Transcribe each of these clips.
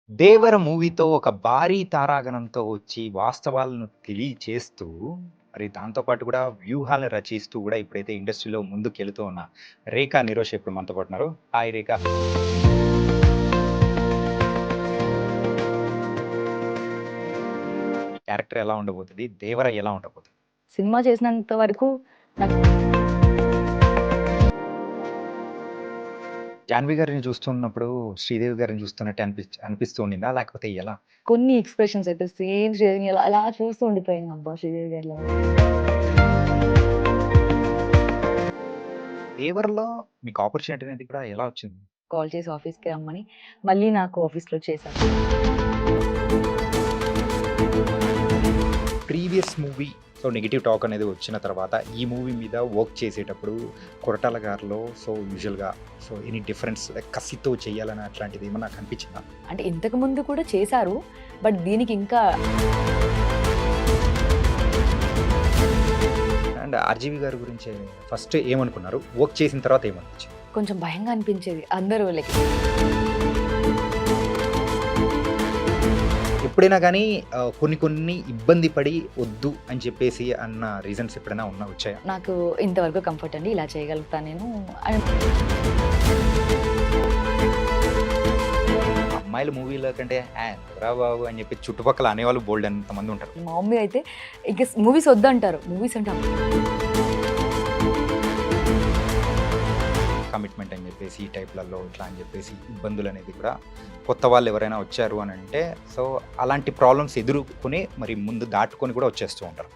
'దేవర' మూవీతో ఒక భారీ తారాగణంతో వచ్చి వాస్తవాలను తెలియచేస్తూ, మరి దాంతో పాటు కూడా వ్యూహాలను రచిస్తూ కూడా ఇప్పుడైతే ఇండస్ట్రీలో ముందుకెళ్తూ ఉన్న 'రేఖా నిరోష్' ఇప్పుడు మనతో పాటు ఉన్నారు. హాయ్ రేఖా. క్యారెక్టర్ ఎలా ఉండబోతది? 'దేవర' ఎలా ఉండబోతది? సినిమా చేసినంత వరకు నాకు 'జాన్వి' గారిని చూస్తున్నప్పుడు 'శ్రీదేవి' గారిని చూస్తున్నట్టే అనిపిస్తూ ఉండిందా? లేకపోతే ఎలా? కొన్ని ఎక్స్‌ప్రెషన్స్ అయితే సేమ్ శ్రీదేవిని అలా చూస్తూ ఉండిపోయాను. అబ్బా! శ్రీదేవి గారిలా 'దేవర'లో మీకు ఆపర్చునిటీ అనేది కూడా ఎలా వచ్చింది? కాల్ చేసి ఆఫీస్‌కి రమ్మని మళ్ళీ నాకు ఆఫీస్‌లో చేశారు. Previous movie so negative talk అనేది వచ్చిన తర్వాత ఈ మూవీ మీద వర్క్ చేసేటప్పుడు కొరటాల గారిలో సో యూజువల్గా సో ఎనీ డిఫరెన్స్ కసితో చేయాలని అట్లాంటిది ఏమన్నా నాకు అనిపించిందా? అంటే ఇంతకు ముందు కూడా చేశారు. బట్ దీనికి ఇంకా అండ్ ఆర్జీవి గారి గురించి ఫస్ట్ ఏమనుకున్నారు, వర్క్ చేసిన తర్వాత ఏమనిపించింది? కొంచెం భయంగా అనిపించేది. అందరూ లైక్ ఎప్పుడైనా కానీ కొన్ని కొన్ని ఇబ్బంది పడి వద్దు అని చెప్పేసి అన్న రీజన్స్ ఎప్పుడైనా వచ్చాయా? నాకు ఇంతవరకు కంఫర్ట్ అండి. ఇలా చేయగలుగుతా నేను అని అమ్మాయిల మూవీల కంటే రా బాబు అని చెప్పి చుట్టుపక్కల అనేవాళ్ళు బోల్డ్ అంతమంది ఉంటారు. మా మమ్మీ అయితే ఇంక మూవీస్ వద్దంటారు. మూవీస్ అంటే కమిట్మెంట్ అని చెప్పేసి ఈ టైప్లలో ఇట్లా అని చెప్పేసి ఇబ్బందులు అనేది కూడా కొత్త వాళ్ళు ఎవరైనా వచ్చారు అని అంటే సో అలాంటి ప్రాబ్లమ్స్ ఎదుర్కొని మరి ముందు దాటుకొని కూడా వచ్చేస్తూ ఉంటారు.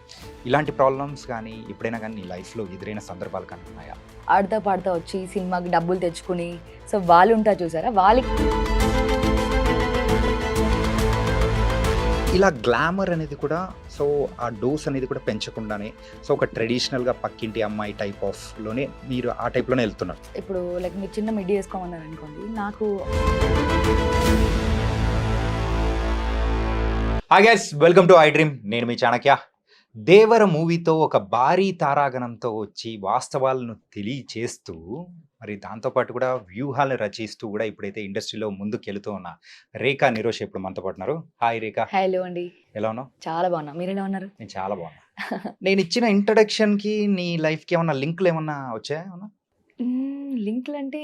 ఇలాంటి ప్రాబ్లమ్స్ కానీ ఎప్పుడైనా కానీ నీ లైఫ్లో ఎదురైన సందర్భాలు కానీ ఉన్నాయా? ఆడతా పాడతా వచ్చి సినిమాకి డబ్బులు తెచ్చుకుని సో వాళ్ళు ఉంటారు చూసారా, వాళ్ళకి ఇలా గ్లామర్ అనేది కూడా సో ఆ డోస్ అనేది కూడా పెంచకుండానే సో ఒక ట్రెడిషనల్గా పక్కింటి అమ్మాయి టైప్ ఆఫ్లోనే మీరు ఆ టైప్లోనే వెళ్తున్నారు. ఇప్పుడు లైక్ మీరు చిన్న మిడ్డీ వేసుకోమన్నారు అనుకోండి, నాకు hi guys, welcome to I dream. నేను మీ చాణక్య. 'దేవర' మూవీతో ఒక భారీ తారాగణంతో వచ్చి వాస్తవాలను తెలియచేస్తూ మరి దాంతో పాటు కూడా వ్యూహాలను రచిస్తూ కూడా ఇప్పుడైతే ఇండస్ట్రీలో ముందుకెళ్తూ ఉన్న 'రేఖా నిరోష్' ఇప్పుడు మనతో పాటు ఉన్నారు. హాయ్ రేఖా. హలో అండి. ఎలా ఉన్నావు? చాలా బాగున్నా. మీరు ఎలా ఉన్నారు? నేను చాలా బాగున్నా. నేను ఇచ్చిన ఇంట్రడక్షన్కి నీ లైఫ్కి ఏమన్నా లింకులు ఏమన్నా వచ్చాయా? లింక్లు అంటే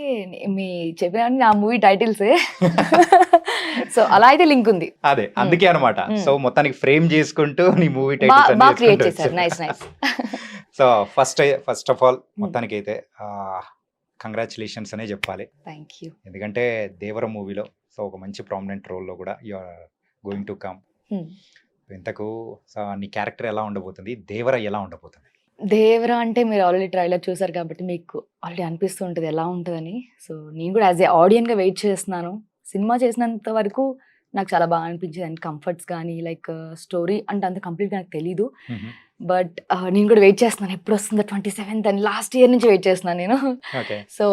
మీ చెప్పిన నా మూవీ టైటిల్సే. సో అలా అయితే లింక్ ఉంది. అదే అందుకే అనమాట. సో మొత్తానికి ఫ్రేమ్ చేసుకుంటూ నీ మూవీ బాగా క్రియేట్ చేశారు. Nice nice. So first of all మొత్తానికి అయితే కంగ్రాచులేషన్స్ అనే చెప్పాలి. Thank you. ఎందుకంటే 'దేవర' మూవీలో సో ఒక మంచి ప్రామినెంట్ రోల్లో కూడా you are going to come. ఇంతకు సో నీ క్యారెక్టర్ ఎలా ఉండబోతుంది? 'దేవర' ఎలా ఉండబోతుంది? దేవరా అంటే మీరు ఆల్రెడీ ట్రైలర్ చూసారు కాబట్టి మీకు ఆల్రెడీ అనిపిస్తూ ఉంటుంది ఎలా ఉంటుందని. సో నేను కూడా యాజ్ ఏ ఆడియన్గా వెయిట్ చేస్తున్నాను. సినిమా చేసినంత వరకు నాకు చాలా బాగా అనిపించింది. అండ్ కంఫర్ట్స్ కానీ లైక్ స్టోరీ అంటే అంత కంప్లీట్గా నాకు తెలీదు. బట్ నేను కూడా వెయిట్ చేస్తున్నాను ఎప్పుడు వస్తుందో 27th అని లాస్ట్ ఇయర్ నుంచి వెయిట్ చేస్తున్నాను నేను. సో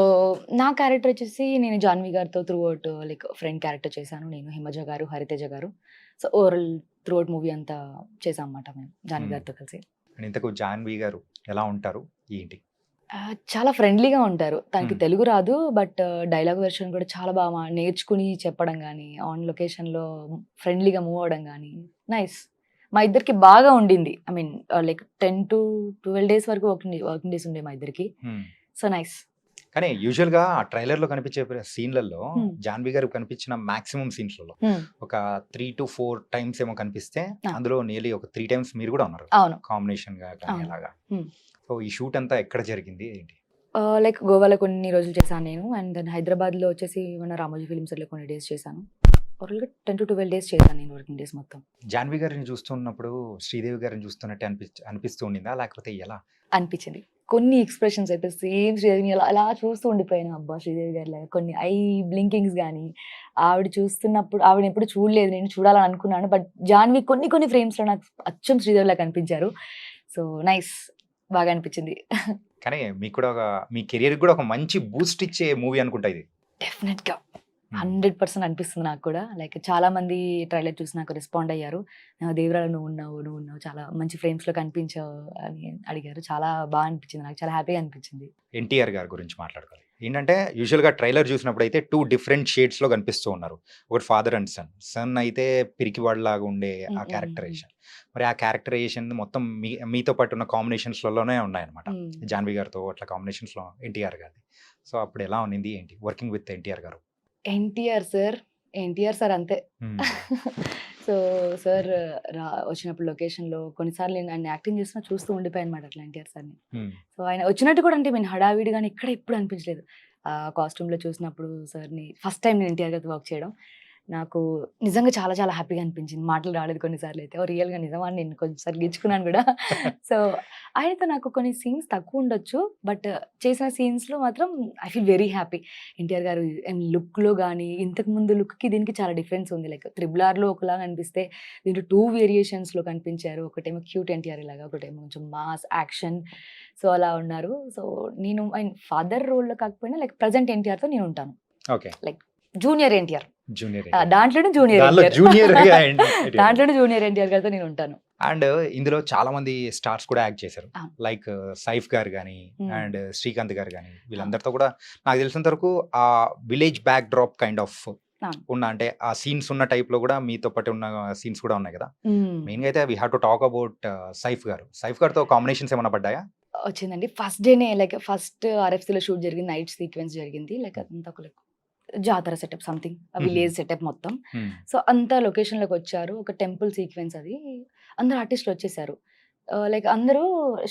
నా క్యారెక్టర్ వచ్చేసి నేను జాన్వి గారితో through out like friend character చేశాను. నేను హిమజ గారు, హరితేజ గారు. So overall through out movie అంతా చేసాం అన్నమాట మేము జాన్వి గారితో కలిసి. ఇంతకు జాన్వి గారు ఎలా ఉంటారు ఏంటి? చాలా ఫ్రెండ్లీగా ఉంటారు. తనకి తెలుగు రాదు. బట్ డైలాగ్ వెర్షన్ కూడా చాలా బాగా నేర్చుకుని చెప్పడం కానీ, ఆన్ లొకేషన్‌లో ఫ్రెండ్లీగా మూవ్ అవ్వడం కానీ నైస్. మా ఇద్దరికి బాగా ఉండింది. I mean like 10 to 12 days వరకు వర్కింగ్ డేస్ ఉండే మా ఇద్దరికి. So nice. కానీ యూజువల్గా ఆ ట్రైలర్లో కనిపించే సీన్లలో జాన్వి గారు కనిపించిన మాక్సిమం సీన్స్లలో ఒక 3 to 4 టైమ్స్ ఏమో కనిపిస్తే అందులో నియర్లీ ఒక 3 టైమ్స్ మీరు కూడా ఉన్నారు కాంబినేషన్ గా కానీ అలాగా. సో ఈ షూట్ అంతా ఎక్కడ జరిగింది ఏంటి? లైక్ గోవాలో కొన్ని రోజులు చేశాను నేను. అండ్ దెన్ హైదరాబాద్లో వచ్చేసి మన రామోజీ ఫిల్మ్స్ లో కొన్ని డేస్ చేశాను. ఓవరాల్గా 10 to 12 డేస్ చేశాను నేను వర్కింగ్ డేస్ మొత్తం. జాన్వి గారిని చూస్తున్నప్పుడు 'శ్రీదేవి' గారిని చూస్తున్నట్టే అనిపిస్తూ ఉండిందా? లేకపోతే ఎలా అనిపించింది? కొన్ని ఎక్స్‌ప్రెషన్స్ అయితే సేమ్ శ్రీదేవిని అలా చూస్తూ ఉండిపోయాను. అబ్బా! శ్రీదేవి గారిలాగా కొన్ని ఐ బ్లింకింగ్స్ గానీ, ఆవిడ చూస్తున్నప్పుడు ఆవిడని ఎప్పుడు చూడలేదు. నేను చూడాలని అనుకున్నాను. బట్ జాన్వి కొన్ని ఫ్రేమ్స్‌లో నాకు అచ్చం శ్రీదేవిలా కనిపించారు. So nice. బాగా అనిపించింది. కానీ మీకు కూడా మీ కెరియర్‌కి కూడా ఒక మంచి బూస్ట్ ఇచ్చే మూవీ అనుకుంటా ఇది. డెఫినెట్‌గా 100% అనిపిస్తుంది నాకు కూడా. లైక్ చాలా మంది ట్రైలర్ చూసి నాకు రెస్పాండ్ అయ్యారు. దేవరాలో నువ్వు ఉన్నావు చాలా మంచి ఫ్రేమ్స్‌లో కనిపించావు అని అడిగారు. చాలా బాగా అనిపించింది. నాకు చాలా హ్యాపీగా అనిపించింది. ఎన్టీఆర్ గారి గురించి మాట్లాడుకోవాలి. ఏంటంటే యూజువల్‌గా ట్రైలర్ చూసినప్పుడైతే 2 డిఫరెంట్ షేడ్స్‌లో కనిపిస్తూ ఉన్నారు. ఒకటి ఫాదర్ అండ్ సన్. సన్ అయితే పిరికివాడిలాగా ఉండే హ్మ్. ఆ హ్మ్. హ్మ్. క్యారెక్టరైజేషన్. మరి ఆ క్యారెక్టరైజేషన్ మొత్తం మీతో పాటు ఉన్న కాంబినేషన్స్‌లలోనే ఉన్నాయన్నమాట. హ్మ్. జాన్వి గారితో అట్లా కాంబినేషన్స్‌లో ఎన్టీఆర్ గారిది. సో, అప్పుడు ఎలా ఉన్నింది ఏంటి? వర్కింగ్ విత్ ఎన్టీఆర్ గారు. ఎన్టీఆర్ సార్ అంతే. హ్మ్. సో, సార్ వచ్చినప్పుడు లొకేషన్‌లో కొన్నిసార్లు నేను ఆయన యాక్టింగ్ చేస్తున్నా చూస్తూ ఉండిపోయానన్నమాట అట్లా ఎన్టీఆర్ సార్‌ని. హ్మ్. సో, ఆయన వచ్చినట్టు కూడా అంటే నేను హడావిడిగాని ఎక్కడ ఎప్పుడు అనిపించలేదు. కాస్ట్యూమ్‌లో చూసినప్పుడు సార్‌ని ఫస్ట్ టైమ్ నేను ఎన్టీఆర్ గారితో వర్క్ చేయడం. నాకు నిజంగా చాలా చాలా హ్యాపీగా అనిపించింది. మాటలు రాలేదు కొన్ని సార్లయితే. ఓహ్! రియల్‌గా నిజమా అని నేను కొంచెంసార్లు గిచ్చుకున్నాను గూడా. సో, ఆయనతో నాకు కొన్ని సీన్స్ తక్కువుండొచ్చు. బట్ చేసిన సీన్స్‌లో మాత్రం I feel very happy. NTR గారు అండ్ లుక్‌లో గాని, ఇంతకు ముందు లుక్‌కి దీనికి చాలా డిఫరెన్స్ ఉంది. లైక్ 'త్రిబుల్ ఆర్‌లో' ఒకలాగా అనిపిస్తే దీంట్లో 2 వేరియేషన్స్‌లో కనిపించారు. ఒకటేమో క్యూట్ ఎన్టీఆర్ ఇలాగా, ఒకటేమో కొంచెం మాస్ యాక్షన్. సో, అలా ఉన్నారు. సో, నేను ఆయన ఫాదర్ రోల్‌లో కాకపోయినా లైక్ ప్రెజెంట్ ఎన్టీఆర్‌తో నేనుంటాను. Okay. Like junior NTR. Junior NTR. దాంట్లోనే జూనియర్ దానిలో ఎన్టీఆర్. జూనియర్‌గా ఎన్టీఆర్. దాంట్లోనే జూనియర్ ఎన్టీఆర్ గారితో నేనుంటాను. అండ్ ఇందులో చాలా మంది స్టార్స్ కూడా యాక్ట్ చేశారు. ఆ! లైక్ సైఫ్ గారు గాని, హ్మ్. అండ్ శ్రీకాంత్ గారు గాని ఆ! వీళ్ళందరితో కూడా నాకు తెలిసినంత వరకు ఆ village back drop kind of అవును. ఉన్న అంటే ఆ సీన్స్ ఉన్న టైప్‌లో కూడా మీతో పాటు ఉన్న సీన్స్ కూడా ఉన్నాయి కదా! హ్మ్. మెయిన్‌గా అయితే we have to talk about Saif గారు. సైఫ్ గారితో కాంబినేషన్స్ ఏమన్నా పడ్డాయా? వచ్చిందండి. ఫస్ట్ డేనే లైక్ ఫస్ట్ ఆర్ఎఫ్‌సీలో షూట్ జరిగింది. నైట్ సీక్వెన్స్ జరిగింది. లైక్ అదంతా ఒక లైక్ జాతర సెటప్ సంథింగ్. హుహు. విలేజ్ సెటప్ మొత్తం. హ్మ్. సో, అంతా లొకేషన్‌లోకొచ్చారు. ఒక టెంపుల్ సీక్వెన్స్ అది. అందరూ ఆర్టిస్ట్‌లొచ్చేసారు. లైక్ అందరూ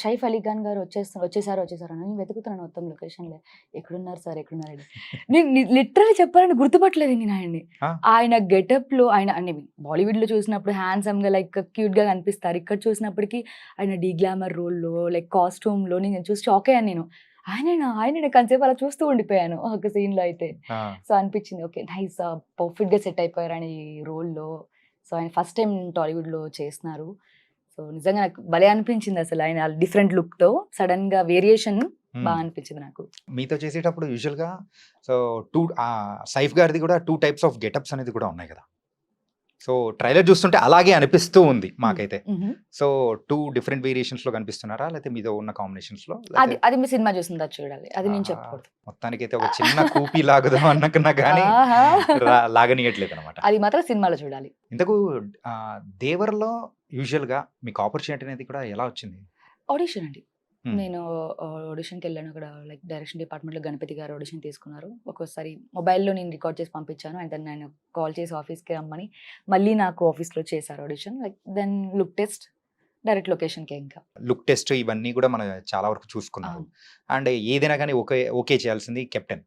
సైఫ్ అలీ ఖాన్ గారు వచ్చేసారు అని నేను వెతుకుతున్నాను మొత్తం లొకేషన్‌లో. ఎక్కడున్నారు సార్? ఎక్కడున్నారని. నేను లిటరల్లీ చెప్పాలంటే గుర్తుపట్టలేదు నేను ఆయన్ని. ఆ! ఆయన గెటప్‌లో ఆయన ఐ మీన్ బాలీవుడ్‌లో చూసినప్పుడు హ్యాండ్సమ్‌గా లైక్ క్యూట్‌గా కనిపిస్తారు. ఇక్కడ చూసినప్పటికి ఆయన డీగ్లామర్ రోల్‌లో లైక్ కాస్ట్యూమ్‌లో నేను చూసి షాక్ అయ్యాను నేను. ఆయనేనా కాసేపు అలా చూస్తూ ఉండిపోయాను ఒక సీన్‌లో అయితే. ఆ! సో, అనిపించింది ఓకే. నైస్ పర్ఫెక్ట్‌గా సెట్ అయిపోయారు ఆయన ఈ రోల్‌లో. సో, ఆయన ఫస్ట్ టైమ్ టాలీవుడ్‌లో చేస్తున్నారు. సో, నిజంగా నాకు భలే అనిపించిందసలు ఆయన డిఫరెంట్ లుక్‌తో సడెన్‌గా వేరియేషన్ హ్మ్. అనిపించింది నాకు. మీతో చేసేటప్పుడు యూజువల్‌గా సో, 'సైఫ్' గారిది కూడా 2 టైప్స్ ఆఫ్ గెటప్స్ అనేది కూడా ఉన్నాయి కదా! సో, ట్రైలర్ చూస్తుంటే అలాగే అనిపిస్తూ ఉంది హ్మ్. మాకైతే. హుహు. సో, 2 డిఫరెంట్ వేరియేషన్స్‌లో కనిపిస్తున్నారా? లేతే మీతో ఉన్న కాంబినేషన్స్‌లో? అది లేతే అది మీ సినిమా చూసిన తర్వాత చూడాలి. అది నేను ఆహా! చెప్పకూడదు. మొత్తానికైతే ఒక చిన్న కూపీ లాగుదాం అనుకున్నా గానీ ఆహా! లాగనీయట్లేదనమాట. అది మాత్రం సినిమాలో చూడాలి. ఇంతకు 'దేవర'లో యూజువల్‌గా మీకు ఆపర్చునిటీ అనేది కూడా ఎలా వచ్చింది? ఆడిషన్ అండి. హ్మ్. నేను ఆడిషన్‌కెళ్ళాను. అక్కడ లైక్ డైరెక్షన్ డిపార్ట్మెంట్‌లో గణపతి గారు ఆడిషన్ తీసుకున్నారు. ఒక్కోసారి మొబైల్‌లో నేను రికార్డ్ చేసి పంపించాను. అండ్ దెన్ ఆయన కాల్ చేసి ఆఫీస్‌కి రమ్మని మళ్ళీ నాకు ఆఫీస్‌లో చేశారు audition. Like then look test direct లొకేషన్‌కే ఇంకా. లుక్ టెస్ట్ ఇవన్నీ గూడా మనం చాలా వరకు చూసుకున్నారు. అవును. అండ్ ఏదైనా గానీ ఓకే చేయాల్సింది కెప్టెన్.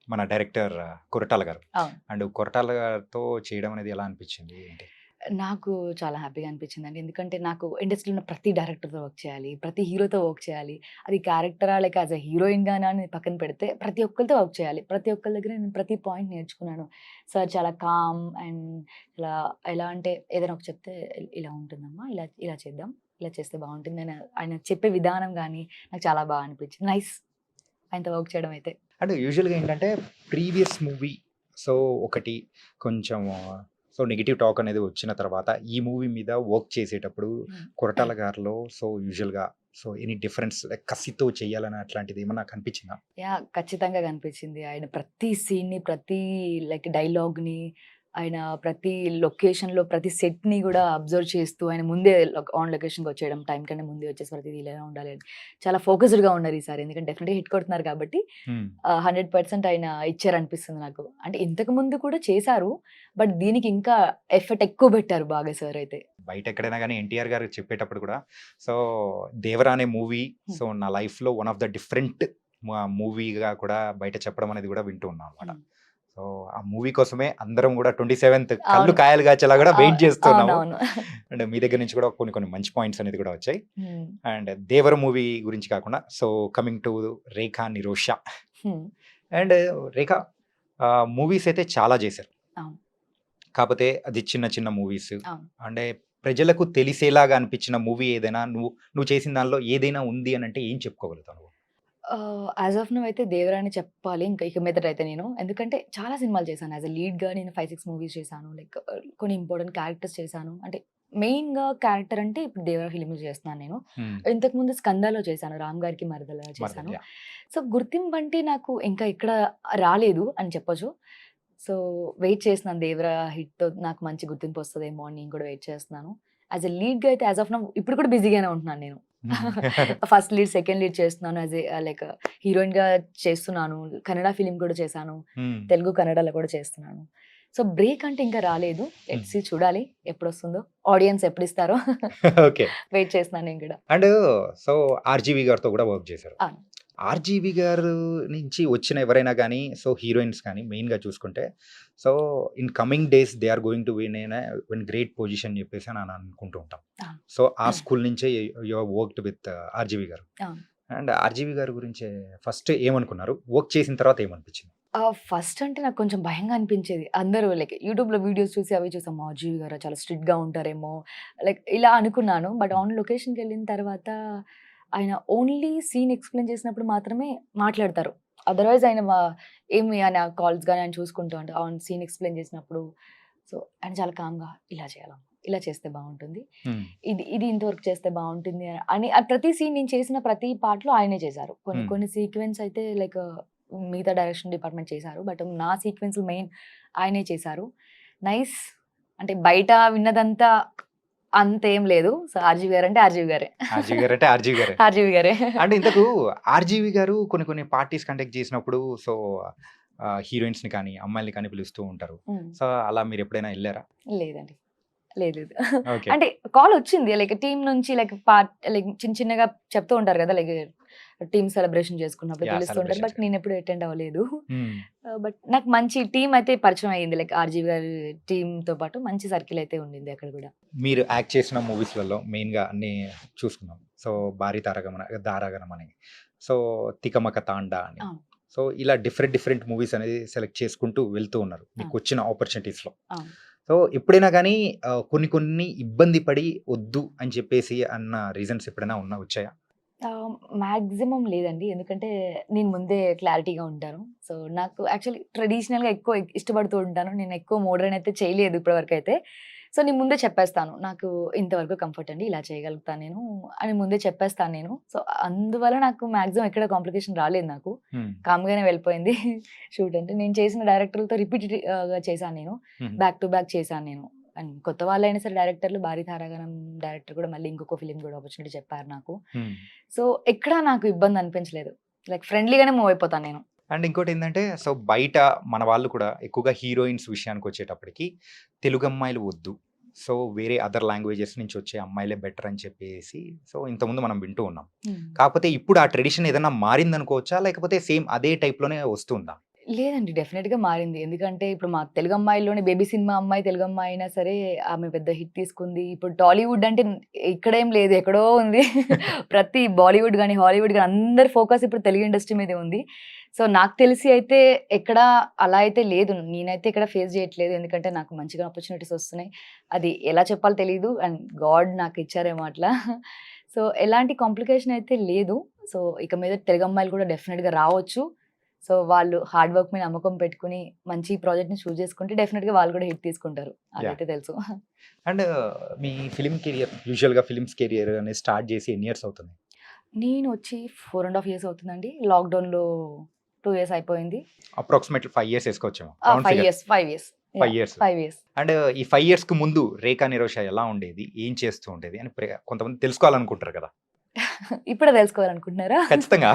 మన డైరెక్టర్ కొరటాల గారు. అవును. అండ్ కొరటాల గారితో చేయడం అనేది ఎలా అనిపిచ్చింది? ఏంటి? నాకు చాలా హ్యాపీగా అనిపించిందండి. ఎందుకంటే నాకు ఇండస్ట్రీలో ఉన్న ప్రతి డైరెక్టర్‌తో వర్క్ చేయాలి. ప్రతి హీరోతో వర్క్ చేయాలి. అది క్యారెక్టరా లేక యాస్ ఎ హీరోయిన్‌గానా అని పక్కన పెడితే ప్రతి ఒక్కళ్ళతో వర్క్ చేయాలి. ప్రతి ఒక్కళ్ళ దగ్గర నేను ప్రతి పాయింట్ నేర్చుకున్నాను. సార్ చాలా కామ్ అండ్ ఇలా ఎలా అంటే ఏదైనా ఒకటి చెప్తే ఇలా ఉంటుందమ్మా. ఇలా ఇలా చేద్దాం. ఇలా చేస్తే బావుంటుంది అని ఆయన చెప్పే విధానం గాని నాకు చాలా బాగా అనిపించింది. నైస్ ఆయనతో వర్క్ చేయడం అయితే. అంటే యూజువల్‌గా ఏంటంటే ప్రీవియస్ మూవీ సో, ఒకటి కొంచెం సో, నెగెటివ్ టాక్ అనేది వచ్చిన తర్వాత ఈ మూవీ మీద వర్క్ చేసేటప్పుడు హ్మ్. కొరటాల గారిలో సో, యూజువల్‌గా సో, ఎనీ డిఫరెన్స్ లైక్ కసితో చేయాలని అట్లాంటిది ఏమన్నా కనిపించిందా? యాహ్! ఖచ్చితంగా కనిపించింది. ఆయన ప్రతి సీన్‌ని, ప్రతి లైక్ డైలాగ్‌ని, ఆయన ప్రతి లొకేషన్‌లో ప్రతి సెట్‌ని గూడా అబ్జర్వ్ చేస్తూ ఆయన ముందే ఆన్ లొకేషన్‌కొచ్చేయడం. టైం కన్నా ముందే వచ్చేసి ప్రతిది ఇలా ఉండాలి అని. చాలా ఫోకస్డ్‌గా ఉన్నారు ఈసారి. ఎందుకంటే డెఫినిట్‌గా హిట్ కొడుతున్నారు కాబట్టి హ్మ్. 100% ఆయన ఇచ్చారనిపిస్తుంది నాకు. అంటే ఇంతకు ముందు కూడా చేశారు. బట్ దీనికి ఇంకా ఎఫర్ట్ ఎక్కువ పెట్టారు బాగా సార్ అయితే. బయట ఎక్కడైనా గానీ ఎన్టీఆర్ గారు చెప్పేటప్పుడు కూడా సో, 'దేవరా' అనే మూవీ హ్మ్. సో, నా లైఫ్‌లో వన్ ఆఫ్ ద డిఫరెంట్ మూవీగా కూడా బయట చెప్పడం అనేది కూడా వింటూ ఉన్నాం అన్నమాట. హ్మ్. సో, ఆ మూవీ కోసమే అందరం గూడా 27థ్ కళ్ళు అవును. కాయలు కాచేలా గూడా వెయిట్ జేస్తున్నాము. అవునవును. అండ్ మీ దగ్గర నుంచి కూడా కొన్ని కొన్ని మంచి పాయింట్స్ అనేది కూడా వచ్చాయి. హ్మ్. అండ్ 'దేవర' మూవీ గురించి కాకుండా సో, కమింగ్ టు 'రేఖా నిరోష' హ్మ్. అండ్ 'రేఖ' మూవీస్ అయితే చాలా జేశారు. అవును. కాపోతే అది చిన్న చిన్న మూవీస్. అవును. అంటే ప్రజలకు తెలిసేలాగా అనిపించిన మూవీ ఏదైనా నువ్వు చేసిన దానిలో ఏదైనా ఉంది అనంటే ఏం చెప్పుకోగలుగుతావు నువ్వు? యాజ్ ఆఫ్ నౌ అయితే 'దేవరా' అని చెప్పాలి. ఇంకా ఇక మీదటైతే నేను. ఎందుకంటే చాలా సినిమాలు చేశాను. యాస్ ఎ లీడ్‌గా నేను 5, 6 మూవీస్ చేశాను. లైక్ కొన్ని ఇంపార్టెంట్ క్యారెక్టర్స్ చేశాను. అంటే మెయిన్‌గా క్యారెక్టర్ అంటే ఇప్పుడు 'దేవర' ఫిల్మ్‌లో చేస్తున్నాను నేను. ఇంతకుముందు 'స్కందా'లో చేశాను. రామ్ గారికి మరదలుగా చేశాను. మరదలు. సో, గుర్తింపు అంటే నాకు ఇంకా ఎక్కడ రాలేదు అని చెప్పొచ్చు. సో, వెయిట్ చేస్తున్నాను 'దేవర' హిట్‌తో నాకు మంచి గుర్తింపు వస్తదేమో అని నేను కూడా వెయిట్ చేస్తున్నాను. యాస్ ఎ లీడ్‌గా అయితే యాస్ ఆఫ్ నౌ ఇప్పుడు కూడా బిజీగానే ఉంటున్నాను నేను. ఫస్ట్ లీడ్, సెకండ్ లీడ్ చేస్తున్నాను. యాస్ ఎ లైక్ హీరోయిన్‌గా చేస్తున్నాను. కన్నడ ఫిల్మ్ కూడా చేశాను. తెలుగు, కన్నడలో కూడా చేస్తున్నాను. సో, బ్రేక్ అంటే ఇంకా రాలేదు. లెట్స్ సీ చూడాలి ఎప్పుడొస్తుందో. ఆడియన్స్ ఎప్పుడిస్తారో ఓకే. వెయిట్ చేస్తున్నాను నేను కూడా. అండ్ సో, 'ఆర్‌జీవి' గారితో కూడా వర్క్ చేశారు. అవును. 'ఆర్‌జీవి' గారు నుంచి వచ్చిన ఎవరైనా గానీ, సో, హీరోయిన్స్ కానీ మెయిన్‌గా చూసుకుంటే, so, in coming days they are going to win great position అని చెప్పేసి అని అనుకుంటూ ఉంటాం. అవును. సో, ఆ స్కూల్ నుంచే you have worked with 'RGV' గారు. అవును. అండ్ 'ఆర్‌జీవి' గారి గురించి ఫస్ట్ ఏమనుకున్నారు? వర్క్ చేసిన తర్వాత ఏమనిపించింది? ఫస్ట్ అంటే నాకు కొంచెం భయంగా అనిపించేది. అందరూ లైక్ యూట్యూబ్‌లో వీడియోస్ చూసి అవి చూసి అమ్మో! 'ఆర్‌జీవి' గారా చాలా స్ట్రిక్ట్‌గా ఉంటారేమో లైక్ ఇలా అనుకున్నాను. బట్ ఆన్ లొకేషన్‌కెళ్ళిన తర్వాత ఆయన ఓన్లీ సీన్ ఎక్స్‌ప్లెయిన్ చేసినప్పుడు మాత్రమే మాట్లాడతారు. అదర్‌వైజ్ ఆయన ఏమి ఆయన కాల్స్ గాని ఆయన చూసుకుంటూ అంటే ఆన్ సీన్ ఎక్స్‌ప్లెయిన్ చేసినప్పుడు సో, ఆయన చాలా కామ్‌గా ఇలా చేయాలమ్మా, ఇలా చేస్తే బావుంటుంది. హ్మ్. ఇది ఇంతవరకు చేస్తే బావుంటుంది అని ప్రతి సీన్ నేను చేసిన ప్రతి పార్ట్‌లో ఆయనే చేశారు. కొన్ని హ్మ్. కొన్ని సీక్వెన్స్ అయితే లైక్ మిగతా డైరెక్షన్ డిపార్ట్‌మెంట్ చేశారు. బట్ నా సీక్వెన్స్‌లు మెయిన్ ఆయనే చేశారు. నైస్ అంటే బయట విన్నదంతా అంతేం లేదు. సో, 'ఆర్‌జీవి' గారంటే 'ఆర్‌జీవి' గారే. 'ఆర్‌జీవి' గారంటే 'ఆర్‌జీవి' గారే. 'ఆర్‌జీవి' గారే. అంటే ఇంతకు 'ఆర్‌జీవి' గారు కొన్ని కొన్ని పార్టీస్ కండక్ట్ చేసినప్పుడు సో, హీరోయిన్స్‌ని కానీ, అమ్మాయిల్ని కానీ పిలుస్తూ ఉంటారు. హ్మ్. సో, అలా మీరెప్పుడైనా ఎళ్లారా? లేదండి. లేదు. ఓకే. అంటే కాలొచ్చింది. లైక్ టీమ్ నుంచి లైక్ చిన్న చిన్నగా చెప్తూ ఉంటారు గదా! లైక్ టీమ్ సెలబ్రేషన్ చేసుకున్నప్పుడు యాహ్! పిలుస్తూ ఉంటారు. సెలబ్రేషన్స్ బట్ కదా! నేనెప్పుడు అటెండ్ అవ్వలేదు. హ్మ్. బట్ నాకు మంచి టీమ్ అయితే పరిచయం అయ్యింది. లైక్ 'ఆర్‌జీవి' గారి టీమ్‌తో పాటు మంచి సర్కిల్ అయితే ఉండింది అక్కడ గూడా. మీరు యాక్ట్ చేసిన మూవీస్‌లలో మెయిన్‌గా అన్నీ చూసుకున్నాం. సో, 'భారీ దారాగణం' అని, సో, 'తికమక తాండా' అని. అవును. సో, ఇలా డిఫరెంట్ డిఫరెంట్ మూవీస్ అనేది సెలెక్ట్ చేసుకుంటూ వెళ్తూ ఉన్నారు. అవును. మీకొచ్చిన ఆపర్చునిటీస్‌లో. అవును. సో, ఎప్పుడైనా గానీ కొన్ని కొన్ని ఇబ్బంది పడి వద్దు అని చెప్పేసి అన్న రీజన్స్ ఎప్పుడైనా వచ్చాయా? మాక్సిమం లేదండి. ఎందుకంటే నేను ముందే క్లారిటీగా ఉంటాను. సో, నాకు యాక్చువల్లీ ట్రెడిషనల్‌గా ఎక్కువ ఇష్టపడుతూ ఉంటాను. నేను ఎక్కువ మోడర్న్ అయితే చేయలేదు ఇప్పటివరకైతే. సో, నేను ముందే చెప్పేస్తాను. నాకు ఇంతవరకు కంఫర్ట్ అండి. ఇలా చేయగలుగుతాను నేను అని ముందే చెప్పేస్తాను నేను. సో, అందువల్ల నాకు మాక్సిమం ఎక్కడ కాంప్లికేషన్ రాలేదు నాకు. హ్మ్. కామ్‌గానే వెళ్ళిపోయింది షూట్ అంటే. నేను చేసిన డైరెక్టర్లతో రిపీటెడ్‌గా చేశాను నేను. హుహు. బ్యాక్ టు బ్యాక్ చేశాను నేను. అండ్ కొత్త వాళ్ళైనా సరే డైరెక్టర్లు 'భారీ తారాగణం' డైరెక్టర్ కూడా మళ్ళీ ఇంకొక ఫిల్మ్ కూడా ఆపర్చునిటీ చెప్పారు నాకు. హ్మ్. సో, ఎక్కడా నాకు ఇబ్బంది అనిపించలేదు. లైక్ ఫ్రెండ్లీగానే మూవ్ అయిపోతాను నేను. అండ్ ఇంకోటేందంటే, సో, బయట మన వాళ్ళు కూడా ఎక్కువగా హీరోయిన్స్ విషయానికొచ్చేటప్పటికి, తెలుగమ్మాయిలు వద్దు. సో, వేరే అదర్ లాంగ్వేజెస్ నుంచి వచ్చే అమ్మాయిలే బెటర్ అని చెప్పేసి, సో, ఇంతకుముందు మనం వింటూ ఉన్నాం. హ్మ్. కాకపోతే ఇప్పుడు ఆ ట్రెడిషన్ ఏదన్నా మారిందనుకోవచ్చా? లేకపోతే సేమ్ అదే టైప్‌లోనే వస్తుందా? లేదండి. డెఫినిట్‌గా మారింది. ఎందుకంటే ఇప్పుడు మా తెలుగు అమ్మాయిల్లోనే బేబీ సినిమా అమ్మాయి తెలుగు అమ్మాయి అయినా సరే ఆమె పెద్ద హిట్ తీసుకుంది. ఇప్పుడు టాలీవుడ్ అంటే ఇక్కడేం లేదు ఎక్కడో ఉంది. ప్రతి బాలీవుడ్ గాని, హాలీవుడ్ గాని అందరి ఫోకస్ ఇప్పుడు తెలుగు ఇండస్ట్రీ మీదే ఉంది. సో, నాకు తెలిసి అయితే ఎక్కడ అలా అయితే లేదు. నేనైతే ఇక్కడ ఫేస్ చేయట్లేదు. ఎందుకంటే నాకు మంచిగా ఆపర్చునిటీస్ వస్తున్నాయి. అది ఎలా చెప్పాలో తెలీదు. అండ్ గాడ్ నాకు ఇచ్చారేమో అట్లా. సో, ఎలాంటి కాంప్లికేషన్ అయితే లేదు. సో, ఇక మీద తెలుగు అమ్మాయిలు కూడా డెఫినిట్‌గా రావచ్చు. సో, వాళ్ళు హార్డ్ వర్క్ మీద నమ్మకం పెట్టుకొని మంచి ప్రాజెక్ట్‌ని చూజ్ చేసుకుంటే డెఫినిట్‌గా వాళ్ళు కూడా హిట్ తీసుకుంటారు. యాహ్! అదైతే తెలుసు. అండ్ మీ ఫిల్మ్ కెరియర్ యూజువల్‌గా ఫిల్మ్స్ కెరియర్ అనేది స్టార్ట్ చేసి ఎన్ని ఇయర్స్ అవుతుంది? నేనొచ్చి 4 ½ ఇయర్స్ అవుతుందండి. లాక్‌డౌన్‌లో 2 ఇయర్స్ అయిపోయింది. అప్రాక్సిమేట్‌లీ 5 ఇయర్స్ ఏసుకోవచ్చేమో. Round 5 figure years, 5 years. 5 years. 5 years. And ఈ 5 ఇయర్స్‌కి ముందు 'రేఖా నిరోష' ఎలా ఉండేది? ఏం చేస్తూ ఉండేది? అని కొంతమంది తెలుసుకోవాలనుకుంటారు కదా! ఇప్పుడే తెలుసుకోవాలనుకుంటున్నారా? ఖచ్చితంగా.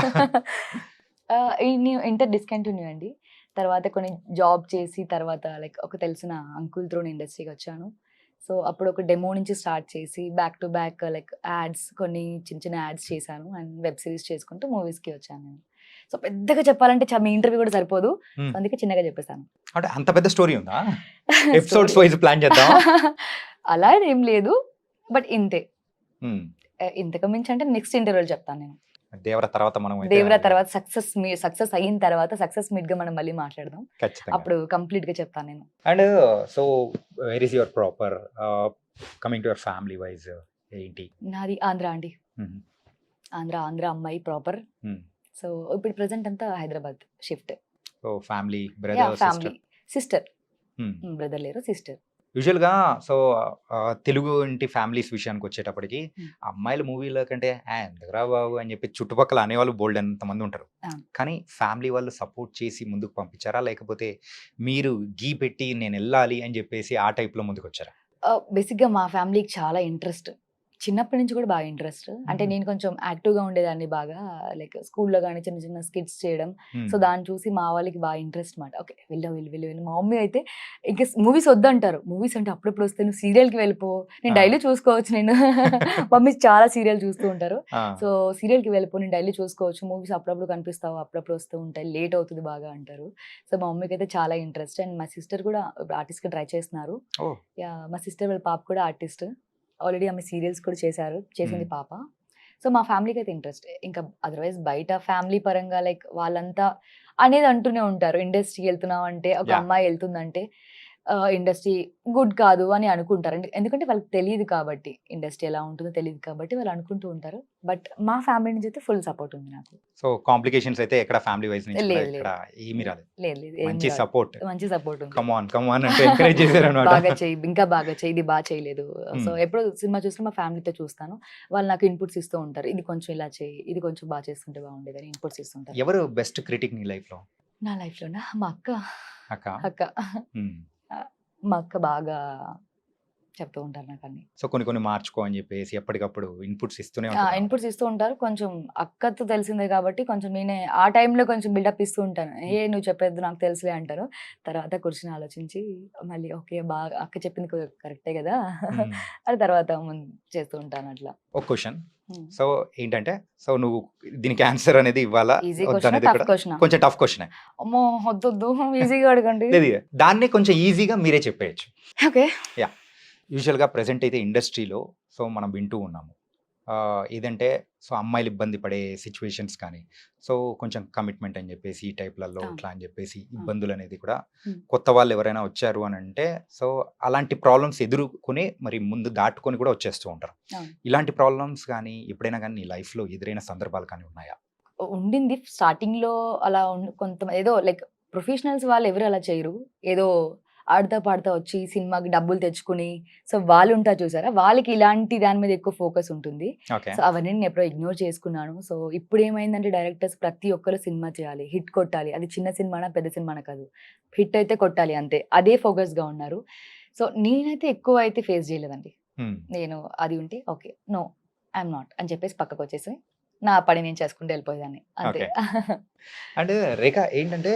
ఈ ఇంటర్ డిస్కంటిన్యూ అండి. తర్వాత కొన్ని జాబ్ చేసి తర్వాత లైక్ ఒక తెలిసిన అంకుల్ త్రూ ఇండస్ట్రీకొచ్చాను. సో, అప్పుడు ఒక డెమో నుంచి స్టార్ట్ చేసి back to back like ads కొన్ని చిన్న చిన్న యాడ్స్ చేశాను. అండ్ వెబ్ సీరీస్ చేసుకుంటూ మూవీస్‌కి వచ్చాను నేను. సో, పెద్దగా చెప్పాలంటే మీ ఇంటర్వ్యూ కూడా సరిపోదు. సో, హ్మ్. అందుకే చిన్నగా చెప్పేసాను. అంటే అంత పెద్ద స్టోరీ ఉందా? స్టోరీ ఎపిసోడ్స్ వైస్ ప్లాన్ చేద్దామా? అలా ఏం లేదు. బట్ ఇంతే. హ్మ్. ఇంతకు మించి అంటే నెక్స్ట్ ఇంటర్వ్యూలో చెప్తాను నేను. 'దేవర' తర్వాత మనమైతే 'దేవరా' తర్వాత సక్సెస్ అయిన తర్వాత సక్సెస్ మీట్‌గా మనం మళ్ళీ మాట్లాడదాం. ఖచ్చితంగా. అప్పుడు కంప్లీట్‌గా చెప్తాను నేను. And so, where is your proper coming to your family wise ఏంటి? నాది ఆంధ్ర అండి. హుహు. ఆంధ్ర అమ్మాయి ప్రాపర్. హ్మ్. సో, ఇప్పుడు ప్రెజెంట్ అంతా Hyderabad shift. So, family, yeah! Brother, family. Sister. Sister. హ్మ్. బ్రదర్ లేరు. సిస్టర్. యూజువల్‌గా సో, తెలుగు ఇంటి ఫ్యామిలీస్ విషయానికి వచ్చేటప్పటికి హ్మ్. అమ్మాయిలు మూవీలో కంటే ఎందుకురా బాబు అని చెప్పి చుట్టుపక్కల అనేవాళ్ళు బోలెడంత మంది ఉంటారు. అవును. కానీ ఫ్యామిలీ వాళ్ళు సపోర్ట్ చేసి ముందుకు పంపించారా? లేకపోతే మీరు గీ పెట్టి నేనెళ్ళాలి అని చెప్పేసి ఆ టైప్‌లో ముందుకొచ్చారా? బేసిక్‌గా మా ఫ్యామిలీకి చాలా ఇంట్రెస్ట్. చిన్నప్పటి నుంచి కూడా బాగా ఇంట్రెస్ట్. అంటే హుహు. నేను కొంచెం యాక్టివ్‌గా ఉండేదాన్ని బాగా. లైక్ స్కూల్‌లో గాని చిన్న చిన్న స్కిట్స్ చేయడం. సో, హ్మ్. దాన్ని చూసి మా వాళ్ళకి బాగా ఇంట్రెస్ట్ మాట. ఓకే. వెళ్ళు. మా మమ్మీ అయితే ఇంక మూవీస్ వద్దంటారు. మూవీస్ అంటే అప్పుడప్పుడు వస్తాయి. నువ్వు సీరియల్‌కి వెళ్ళిపో. నేను ఆ! డైలీ చూసుకోవచ్చు నేను. మమ్మీ చాలా సీరియల్ చూస్తూ ఉంటారు. ఆ! సో, సీరియల్‌కి వెళ్ళిపో. నేను డైలీ చూసుకోవచ్చు. మూవీస్ అప్పుడప్పుడు కనిపిస్తావు. అప్పుడప్పుడు వస్తూ ఉంటాయి. లేట్ అవుతది బాగా అంటారు. సో, మా మమ్మీకైతే చాలా ఇంట్రెస్ట్. అండ్ మా సిస్టర్ కూడా ఇప్పుడు ఆర్టిస్ట్‌గా ట్రై చేస్తున్నారు. ఓహ్! యాహ్! మా సిస్టర్ వాళ్ళ పాప కూడా ఆర్టిస్ట్. ఆల్రెడీ ఆమె సీరియల్స్ కూడా చేసింది హ్మ్. పాప. సో, మా ఫ్యామిలీకైతే ఇంట్రెస్ట్. ఇంకా అదర్‌వైజ్ బయట ఫ్యామిలీ పరంగా లైక్ వాళ్ళంతా అనేది అంటూనే ఉంటారు. ఇండస్ట్రీకి ఎళ్తున్నామంటే ఒక యాహ్! అమ్మాయి ఎళ్తుందంటే ఇండస్ట్రీ గుడ్ కాదు అని అనుకుంటారు. ఎందుకంటే వాళ్ళకి తెలీదు కాబట్టి. ఇండస్ట్రీ ఎలా ఉంటుందో తెలీదు కాబట్టి వాళ్ళు అనుకుంటూ ఉంటారు. బట్ మా ఫ్యామిలీ నుంచి అయితే ఫుల్ సపోర్ట్ ఉంది నాకు. సో, కాంప్లికేషన్స్ అయితే ఎక్కడ ఫ్యామిలీ వైస్ నుంచి కూడా లేదు. ఎక్కడ లేదు. ఏమీ రాలేదు. లేదు. ఏం మంచి రాదు. సపోర్ట్. మంచి సపోర్ట్ ఉంది. కమ్ ఆన్ అంటూ ఎంకరేజ్ చేసారన్నమాట. బాగా చెయ్యి, ఇంకా బాగా చెయ్యి, ఇది చేయలేదు. సో, హ్మ్. ఎప్పుడు సినిమా చూసినా మా ఫ్యామిలీతో చూస్తాను. వాళ్ళు నాకు ఇన్‌పుట్స్ ఇస్తూ ఉంటారు. ఇది కొంచెం ఇలా చెయ్యి, ఇది కొంచెం చేస్తుంటే బాగుండేదని ఇన్‌పుట్స్ ఇస్తుంటారు. ఎవరు బెస్ట్ క్రిటిక్ నీ లైఫ్‌లో? నా లైఫ్‌లోనా మా అక్క. అక్క? అక్క. హ్మ్. ఆహ్, మా అక్క బాగా చెప్తూ ఉంటారు నాకన్నీ. సో, కొన్ని కొన్ని మార్చుకో అని చెప్పేసి ఎప్పటికప్పుడు ఇన్‌పుట్స్ ఇస్తూనే ఉంటదన్నమాట. ఇన్‌పుట్స్ ఇస్తూ ఉంటారు. కొంచెం అక్కతో తెలిసిందే కాబట్టి కొంచెం నేనే ఆ టైంలో కొంచెం బిల్డప్ ఇస్తూ ఉంటాను. హ్మ్. నువ్వు చెప్పేది నాకు తెలుసులే" అంటారు. తర్వాత కూర్చొని ఆలోచించి మళ్ళీ ఓకే. బాగా అక్క చెప్పింది కరెక్టే గదా! హ్మ్. అని తర్వాత చేస్తూ ఉంటాను అట్లా. ఒక క్వెషన్. హ్మ్. సో, ఏంటంటే సో, నువ్వు దీనికి ఆన్సర్ అనేది ఇవ్వాలా? ఈజీ వద్దా క్వెషనా? అనేది టఫ్ కూడా క్వెషనా? కొంచెం టఫ్ క్వెషనే. అమ్మో! వద్దొద్దు. ఈజీగా అడగండి. లేదు దాన్నే కొంచెం ఈజీగా మీరే చెప్పేయొచ్చు. ఓకే. యాహ్! యూజువల్‌గా ప్రెజెంట్ అయితే ఇండస్ట్రీలో సో, మనం వింటూ ఉన్నాము. ఏదంటే సో, అమ్మాయిలు ఇబ్బంది పడే సిట్యుయేషన్స్ కానీ, సో, కొంచెం కమిట్మెంట్ అని చెప్పేసి ఈ టైప్‌లలో అవును. ఇట్లా అని చెప్పేసి అవును. ఇబ్బందులనేది కూడా హ్మ్. కొత్త వాళ్ళు ఎవరైనా వచ్చారు అనంటే సో, అలాంటి ప్రాబ్లమ్స్ ఎదుర్కొని మరి ముందు దాటుకొని కూడా వచ్చేస్తూ ఉంటారు. అవును. ఇలాంటి ప్రాబ్లమ్స్ గానీ ఎప్పుడైనా గానీ నీ లైఫ్‌లో ఎదురైన సందర్భాలు కానీ ఉన్నాయా? ఉండింది. స్టార్టింగ్‌లో అలా ఏదో లైక్ ప్రొఫెషనల్స్ వాళ్ళెవరు అలా చేయరు. ఏదో ఆడతా పాడతా వచ్చి సినిమాకి డబ్బులు తెచ్చుకొని, సో, వాళ్ళుంటారు చూసారా? వాళ్ళకి ఇలాంటి దాని మీద ఎక్కువ ఫోకస్ ఉంటుంది. ఓకే. సో, అవన్నీ నేనెప్పుడో ఇగ్నోర్ చేసుకున్నాను. సో, ఇప్పుడేమైందంటే డైరెక్టర్స్ ప్రతి ఒక్కరు సినిమా చేయాలి. హిట్ కొట్టాలి. అది చిన్న సినిమానా, పెద్ద సినిమానా కాదు. హిట్ అయితే కొట్టాలి అంతే. అదే ఫోకస్‌గా ఉన్నారు. సో, నేనైతే ఎక్కువ అయితే ఫేస్ చేయలేదండి. హ్మ్. నేను అది ఉంటే ఓకే. నో. ఐయామ్ నాట్ అని చెప్పేసి పక్కకొచ్చేసి, నా పని నేను చేసుకుంటూ వెళ్ళిపోయేదాన్ని. అంతే. ఓకే. అంటే రేఖ ఏంటంటే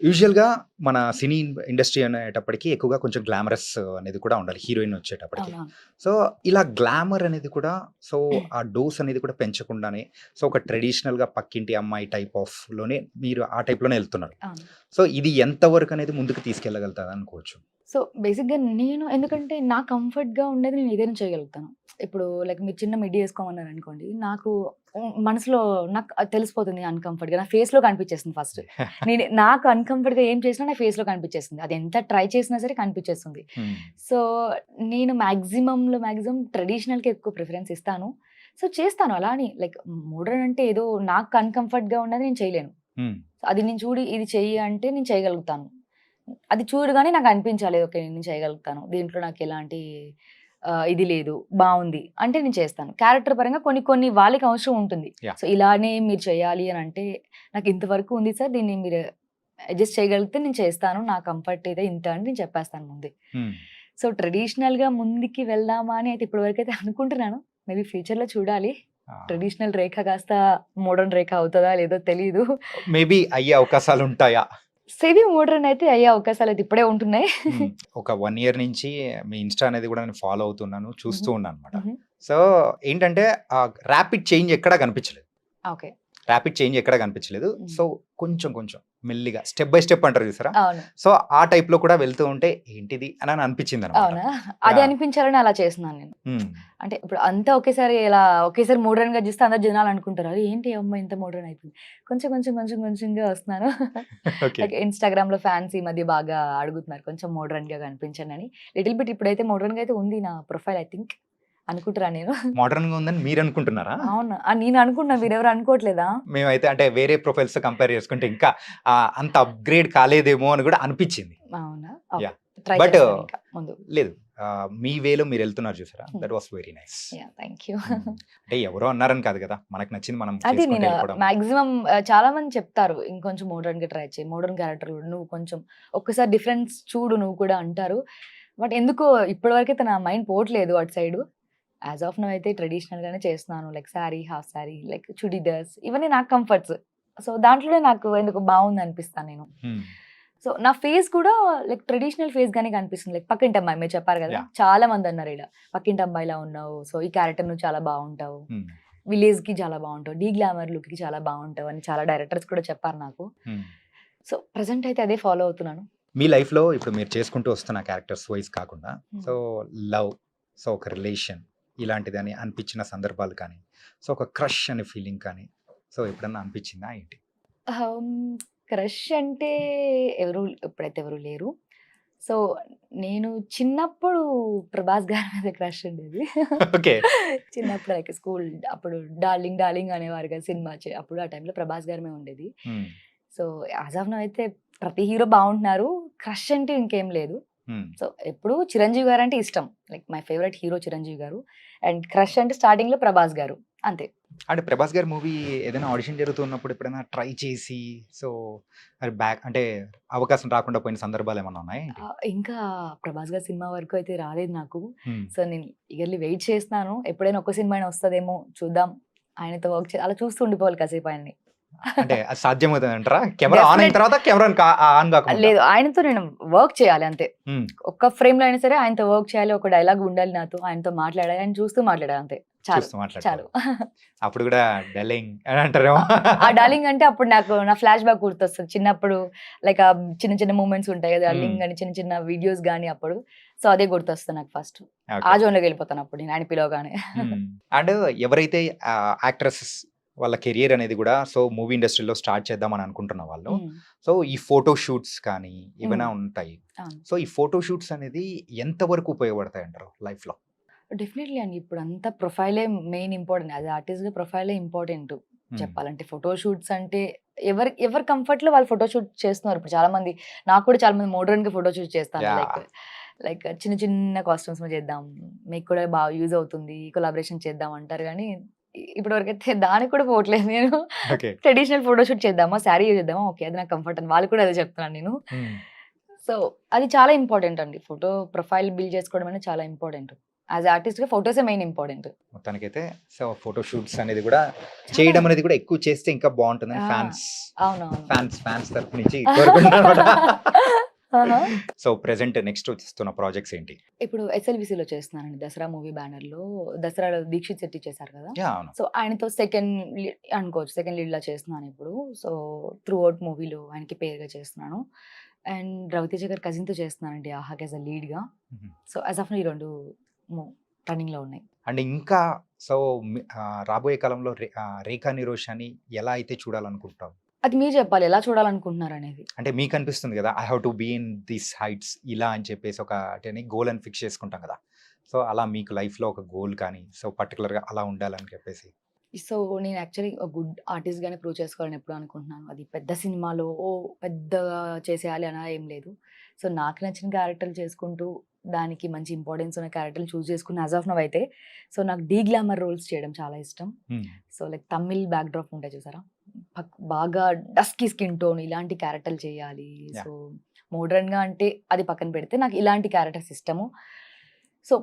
యూజువల్‌గా మన సినీ ఇండస్ట్రీ అనేటప్పటికి ఎక్కువగా కొంచెం గ్లామరస్ అనేది కూడా ఉండాలి హీరోయిన్ వచ్చేటప్పటికి. అవునవును. సో, ఇలా గ్లామర్ అనేది కూడా సో, ఆ డోస్ అనేది కూడా పెంచకుండానే సో, ఒక ట్రెడిషనల్‌గా పక్కింటి అమ్మాయి టైప్ ఆఫ్‌లోనే మీరు ఆ టైప్‌లోనే ఎళ్తున్నారు. అవును. సో, ఇది ఎంత వరకు అనేది ముందుకు తీసుకెళ్ళగలుగుతది అనుకోవచ్చు? సో, బేసిక్‌గా నేను ఎందుకంటే నా కంఫర్ట్‌గా ఉండేది నేను ఏదైనా చేయగలుగుతాను. ఇప్పుడు లైక్ మీరు చిన్న మిడ్డీ ఏసుకోమన్నారనుకోండి, నాకు మనసులో నాకు అది తెలిసిపోతుంది అన్‌కంఫర్ట్‌గా. నా ఫేస్‌లో కనిపించేస్తుంది ఫస్ట్. నాకు అన్‌కంఫర్ట్‌గా ఏం చేసినా నా ఫేస్‌లో కనిపించేస్తుంది. అది ఎంత ట్రై చేసినా సరే కనిపించేస్తుంది. హ్మ్. సో, నేను మాక్సిమం ట్రెడిషనల్‌కి ఎక్కువ ప్రిఫరెన్స్ ఇస్తాను. సో, చేస్తాను అలా అని లైక్ మోడర్న్ అంటే ఏదో నాకు అన్‌కంఫర్ట్‌గా ఉన్నది నేను చేయలేను. హ్మ్. అది నేను చూడి ఇది చెయ్యి అంటే నేను చేయగలుగుతాను. అది చూడగానే నాకు అనిపించాలి. ఓకే. నేను చేయగలుగుతాను. దీంట్లో నాకెలాంటి ఇది లేదు. బావుంది. అంటే నేను చేస్తాను. క్యారెక్టర్ పరంగా కొన్ని కొన్ని వాళ్ళకి అవసరం ఉంటుంది. యాహ్! సో, ఇలానే మీరు చేయాలి అని అంటే నాకు ఇంతవరకు ఉంది సార్. దీన్ని మీరు అడ్జస్ట్ చేయగలిగితే నేను చేస్తాను. నా కంఫర్ట్ అయితే ఇంత అని నేను చెప్పేస్తాను ముందే. హ్మ్. సో, ట్రెడిషనల్‌గా ముందుకి వెళ్దామా అని అయితే ఇప్పటి వరకైతే అనుకుంటున్నాను. మేబీ ఫ్యూచర్‌లో చూడాలి. ఆ! ట్రెడిషనల్ రేఖ కాస్త మోడర్న్ రేఖ అవుతదా లేదో తెలీదు. మేబీ అయ్యే అవకాశాలుంటాయా? సెమీ మోడర్న్ అయితే అయ్యే అవకాశాలయితే ఇప్పుడే ఉంటున్నాయి. హ్మ్. ఒక 1 ఇయర్ నుంచి మీ ఇన్‌స్టా అనేది కూడా నేను ఫాలో అవుతున్నాను. హుహు. చూస్తూ ఉన్నానన్నమాట. హుహు. సో, ఏంటంటే ర్యాపిడ్ చేంజ్ ఎక్కడా కనిపించలేదు. ఓకే. ర్యాపిడ్ చేంజ్ ఎక్కడా కనిపించలేదు. హ్మ్. సో, కొంచెం కొంచెం మెల్లిగా స్టెప్ బై స్టెప్ అంటారు చూసారా? అవును. సో, ఆ టైప్‌లో కూడా వెళ్తూ ఉంటే ఏంటిది అని అనిపించిందన్నమాట. అవునా? అది యాహ్! అనిపించాలని అలా చేస్తున్నాను నేను. హ్మ్. అంటే ఇప్పుడు అంతా ఒకేసారి మోడర్న్‌గా చూస్తే అందరు జనాలనుకుంటారు. అరే! ఏంటి ఈ అమ్మాయి ఇంత మోడర్న్ అయిపోయింది. కొంచెంగా వస్తున్నాను. ఓకే. లైక్ ఇన్‌స్టాగ్రామ్‌లో ఫ్యాన్స్ ఈ మధ్య బాగా అడుగుతున్నారు. కొంచెం మోడర్న్‌గా కనిపించండని. లిటిల్ బిట్ ఇప్పుడైతే మోడర్న్‌గా అయితే ఉంది నా ప్రొఫైల్ ఐ థింక్. అనుకుంటున్నా నేను. మోడర్న్‌గా ఉందని మీరనుకుంటున్నారా? అవును. నేను అనుకుంటున్నా. మీరెవరు అనుకోవట్లేదా? మేమైతే అంటే వేరే ప్రొఫైల్స్‌తో కంపేర్ చేసుకుంటే ఇంకా అంత అప్‌గ్రేడ్ కాలేదేమో అని కూడా అనిపించింది. అవునా? ఓకే. యాహ్! ట్రై But, చేస్తాను ఇంకా ముందు. లేదు. మీ వేలో మీరు వెళ్తున్నారు చూసారా? హ్మ్. That was very nice. Yeah! Thank you. అంటే ఎవరో అన్నారని కాదు కదా! మనకు నచ్చింది మనం అది చేసుకుంటూ నేను వెళ్ళిపోవడం. మాక్సిమం చాలా మంది చెప్తారు. ఇంకొంచెం మోడర్న్‌గా ట్రై చెయి. మోడర్న్ క్యారెక్టర్ నువ్వు కొంచెం ఒక్కసారి డిఫరెన్స్ చూడు నువ్వు కూడా అంటారు. బట్ ఎందుకో ఇప్పటివరకైతే నా మైండ్ పోవట్లేదు అటు సైడు. యాస్ ఆఫ్ నౌ అయితే ట్రెడిషనల్‌గానే చేస్తున్నాను. Like sorry, half sorry, like churidars ఇవన్నీ నాకు కంఫర్ట్స్. సో, దాంట్లోనే నాకు ఎందుకో బావుందనిపిస్తాను నేను. హ్మ్. సో, నా ఫేస్ కూడా లైక్ ట్రెడిషనల్ ఫేస్ గానే కనిపిస్తుంది. లైక్ పక్కింటి అమ్మాయి మీరు చెప్పారు కదా! యాహ్! చాలా మంది అన్నారు ఈడ. పక్కింటి అమ్మాయిలా ఉన్నావు. సో, ఈ క్యారెక్టర్ నువ్వు చాలా బావుంటావు. హ్మ్. విలేజ్‌కి చాలా బావుంటావు. డీ గ్లామర్ లుక్‌కి చాలా బావుంటావు అని చాలా డైరెక్టర్స్ కూడా చెప్పారు నాకు. హ్మ్. సో, ప్రెజెంట్ అయితే అదే ఫాలో అవుతున్నాను. మీ లైఫ్‌లో ఇప్పుడు మీరు చేసుకుంటూ వస్తున్న క్యారెక్టర్స్ వైస్ కాకుండా సో, హ్మ్. లవ్, సో, ఒక రిలేషన్ ఇలాంటిదని అనిపించిన సందర్భాలు కానీ, సో, ఒక క్రష్ అనే ఫీలింగ్ కానీ, సో, ఎప్పుడన్నా అనిపించిందా ఏంటి? క్రష్ అంటే ఇప్పుడైతే ఎవరు లేరు. సో, నేను చిన్నప్పుడు ప్రభాస్ గారి మీద క్రష్ ఉండేది. ఓకే. చిన్నప్పుడు లైక్ స్కూల్ అప్పుడు 'డార్లింగ్ డార్లింగ్' అనేవారు కదా! సినిమా అప్పుడు ఆ టైంలో ప్రభాస్ గారి మీద ఉండేది. హ్మ్. సో, యాస్ ఆఫ్ నౌ అయితే ప్రతి హీరో బావుంటున్నారు. క్రష్ అంటే ఇంకేం లేదు. హ్మ్. సో, ఎప్పుడు చిరంజీవి గారంటే ఇష్టం. Like my favourite hero Chiranjeevi garu. And crush అంటే స్టార్టింగ్‌లో ప్రభాస్ గారు. అంతే. అంటే 'ప్రభాస్' గారి మూవీ ఏదైనా ఆడిషన్ జరుగుతున్నప్పుడు ఎప్పుడైనా ట్రై చేసి సో, మరి బ్యాక్ అంటే అవకాశం రాకుండా పోయిన సందర్భాలేమన్నా ఉన్నాయా ఏంటి? ఇంకా ప్రభాస్ గారి సినిమా వరకు అయితే రాలేదు నాకు. హ్మ్. సో, నేను ఈగర్‌లీ వెయిట్ చేస్తున్నాను. ఎప్పుడైనా ఒక్క సినిమా అయినా వస్తదేమో చూద్దాం. ఆయనతో వర్క్ అలా చూస్తూ ఉండిపోవాలి కాసేపు ఆయన్ని. అంటే అది సాధ్యమవుతదంటారా? కెమెరా ఆన్ అయిన డెఫినెట్ తర్వాత కెమెరాని ఆన్ గాకముందా? లేదు. ఆయనతో నేను వర్క్ చేయాలి అంతే. హ్మ్. ఒక్క ఫ్రేమ్‌లో అయినా సరే ఆయనతో వర్క్ చేయాలి. ఒక డైలాగ్ ఉండాలి నాతో. ఆయనతో మాట్లాడాలి. ఆయన చూస్తూ మాట్లాడాలి అంతే. చాలు. చూస్తూ చాలు. మాట్లాడుకోవాలి. అప్పుడు గూడా డల్లింగ్ అని అంటారేమో. ఆ డార్లింగ్ అంటే అప్పుడు నాకు నా ఫ్లాష్ బ్యాక్ గుర్తొస్తది. చిన్నప్పుడు లైక్ చిన్న చిన్న మూవ్‌మెంట్స్ ఉంటాయి కదా! హ్మ్. డార్లింగ్ అని చిన్న చిన్న వీడియోస్ గాని అప్పుడు. సో, అదే గుర్తొస్తది నాకు ఫస్ట్. ఆ ఓకే. జోన్‌లోకి వెళ్ళిపోతాను అప్పుడు నేను ఆయన పిలవగానే. హ్మ్. అండ్ ఎవరైతే యాక్ట్రెసెస్ వాళ్ళ కెరియర్ అనేది గూడా సో, మూవీ ఇండస్ట్రీలో స్టార్ట్ చేద్దామని అనుకుంటున్న వాళ్ళు, హ్మ్. సో, ఈ ఫోటో షూట్స్ కానీ ఏవైనా హ్మ్. ఉంటాయి. అవును. సో, ఈ ఫోటో షూట్స్ అనేది ఎంత వరకు ఉపయోగపడతాయంటారు లైఫ్‌లో? డెఫినెట్‌లీ అండి. ఇప్పుడంతా ప్రొఫైలే మెయిన్ ఇంపార్టెంట్. యాస్ ఎ ఆర్టిస్ట్‌గా ప్రొఫైలే ఇంపార్టెంట్ హ్మ్. చెప్పాలంటే. ఫోటో షూట్స్ అంటే ఎవరి కంఫర్ట్‌లో వాళ్ళు ఫోటో షూట్ చేస్తున్నారు. ఇప్పుడు చాలామంది నాకు కూడా చాలామంది మోడ్రన్‌గా ఫోటో షూట్ చేస్తాను. Like yeah! లైక్ చిన్న చిన్న కాస్ట్యూమ్స్‌లో చేద్దాం. మీకు కూడా బాగా యూజ్ అవుతుంది. కొలాబరేషన్ చేద్దాం అంటారు గానీ, ఇప్పటివరకైతే దానికి కూడా పోవట్లేదు నేను. ఓకే. ట్రెడిషనల్ ఫోటో షూట్ చేద్దామా? శారీ చేద్దామా? ఓకే. అది నాకు కంఫర్ట్ అని వాళ్ళకి కూడా అదే చెప్తున్నాను నేను. హ్మ్. సో, అది చాలా ఇంపార్టెంట్ అండి. ఫోటో ప్రొఫైల్ బిల్డ్ చేసుకోవడం అనేది చాలా ఇంపార్టెంట్. యాస్ ఎ ఆర్టిస్ట్‌గా ఫోటోసే మెయిన్ ఇంపార్టెంట్. మొత్తానికైతే సో, ఫోటో షూట్స్ అనేది గూడా చాలా చేయడం అనేది కూడా ఎక్కువ చేస్తే ఇంకా బావుంటుందని ఆ! ఫ్యాన్స్ అవునవును. ఫ్యాన్స్ తరపు నుంచి కోరుకుంటున్నానన్నమాట. ఆహా! సో, ప్రెజెంట్ నెక్స్ట్ వస్తున్న ప్రాజెక్ట్స్ ఏంటి? ఇప్పుడు ఎస్ఎల్‌విసిలో చేస్తున్నానండి. దసరా మూవీ బ్యానర్‌లో దసరాలో దీక్షిత్ శెట్టి చేశారు కదా! యాహ్! అవును. సో, ఆయనతో సెకండ్ అనుకోవచ్చు. సెకండ్ లీడ్‌లా చేస్తున్నాను ఇప్పుడు. సో, త్రూ ఔట్ మూవీలో ఆయనకి పేరుగా చేస్తున్నాను. అండ్ రవితేజ గారి కజిన్‌తో చేస్తున్నానండి 'ఆహాకి' యాస్ ఎ లీడ్‌గా. హుహు. సో, యాస్ ఆఫ్ నౌ ఈ 2 ము రన్నింగ్‌లో ఉన్నాయి. అండ్ ఇంకా సో, రాబోయే కాలంలో 'రేఖా నిరోషాని' ఎలా అయితే చూడాలనుకుంటావు? అది మీరు చెప్పాలి ఎలా చూడాలనుకుంటున్నారనేది. అంటే మీకనిపిస్తుంది గదా! I have to be in these heights ఇలా అని చెప్పేసి ఒకటని గోల్ అని ఫిక్స్ చేసుకుంటాం గదా! సో, అలా మీకు లైఫ్‌లో ఒక గోల్ కానీ, సో, పర్టిక్యులర్‌గా అలా ఉండాలని చెప్పేసి. సో, నేను యాక్చువల్లీ ఒక గుడ్ ఆర్టిస్ట్‌గానే ప్రూవ్ చేసుకోవాలని ఎప్పుడూ అనుకుంటున్నాను. అది పెద్ద సినిమాలో పెద్దగా చేసేయాలి అలా ఏం లేదు. సో, నాకు నచ్చిన క్యారెక్టర్‌లు చేసుకుంటూ, దానికి మంచి ఇంపార్టెన్స్ ఉన్న క్యారెక్టర్‌లు చూజ్ చేసుకున్న యాస్ ఆఫ్ నౌ అయితే, సో, నాకు డీ గ్లామర్ రోల్స్ చేయడం చాలా ఇష్టం. హ్మ్. సో, లైక్ తమిళ్ బ్యాక్‌డ్రాప్ ఉంటాయి చూసారా? బాగా డస్కీ స్కిన్ టోన్ ఇలాంటి క్యారెక్టర్‌లు చేయాలి. యాహ్! సో, మోడ్రన్‌గా అంటే అది పక్కన పెడితే నాకు ఇలాంటి క్యారెక్టర్స్ ఇష్టము. సో,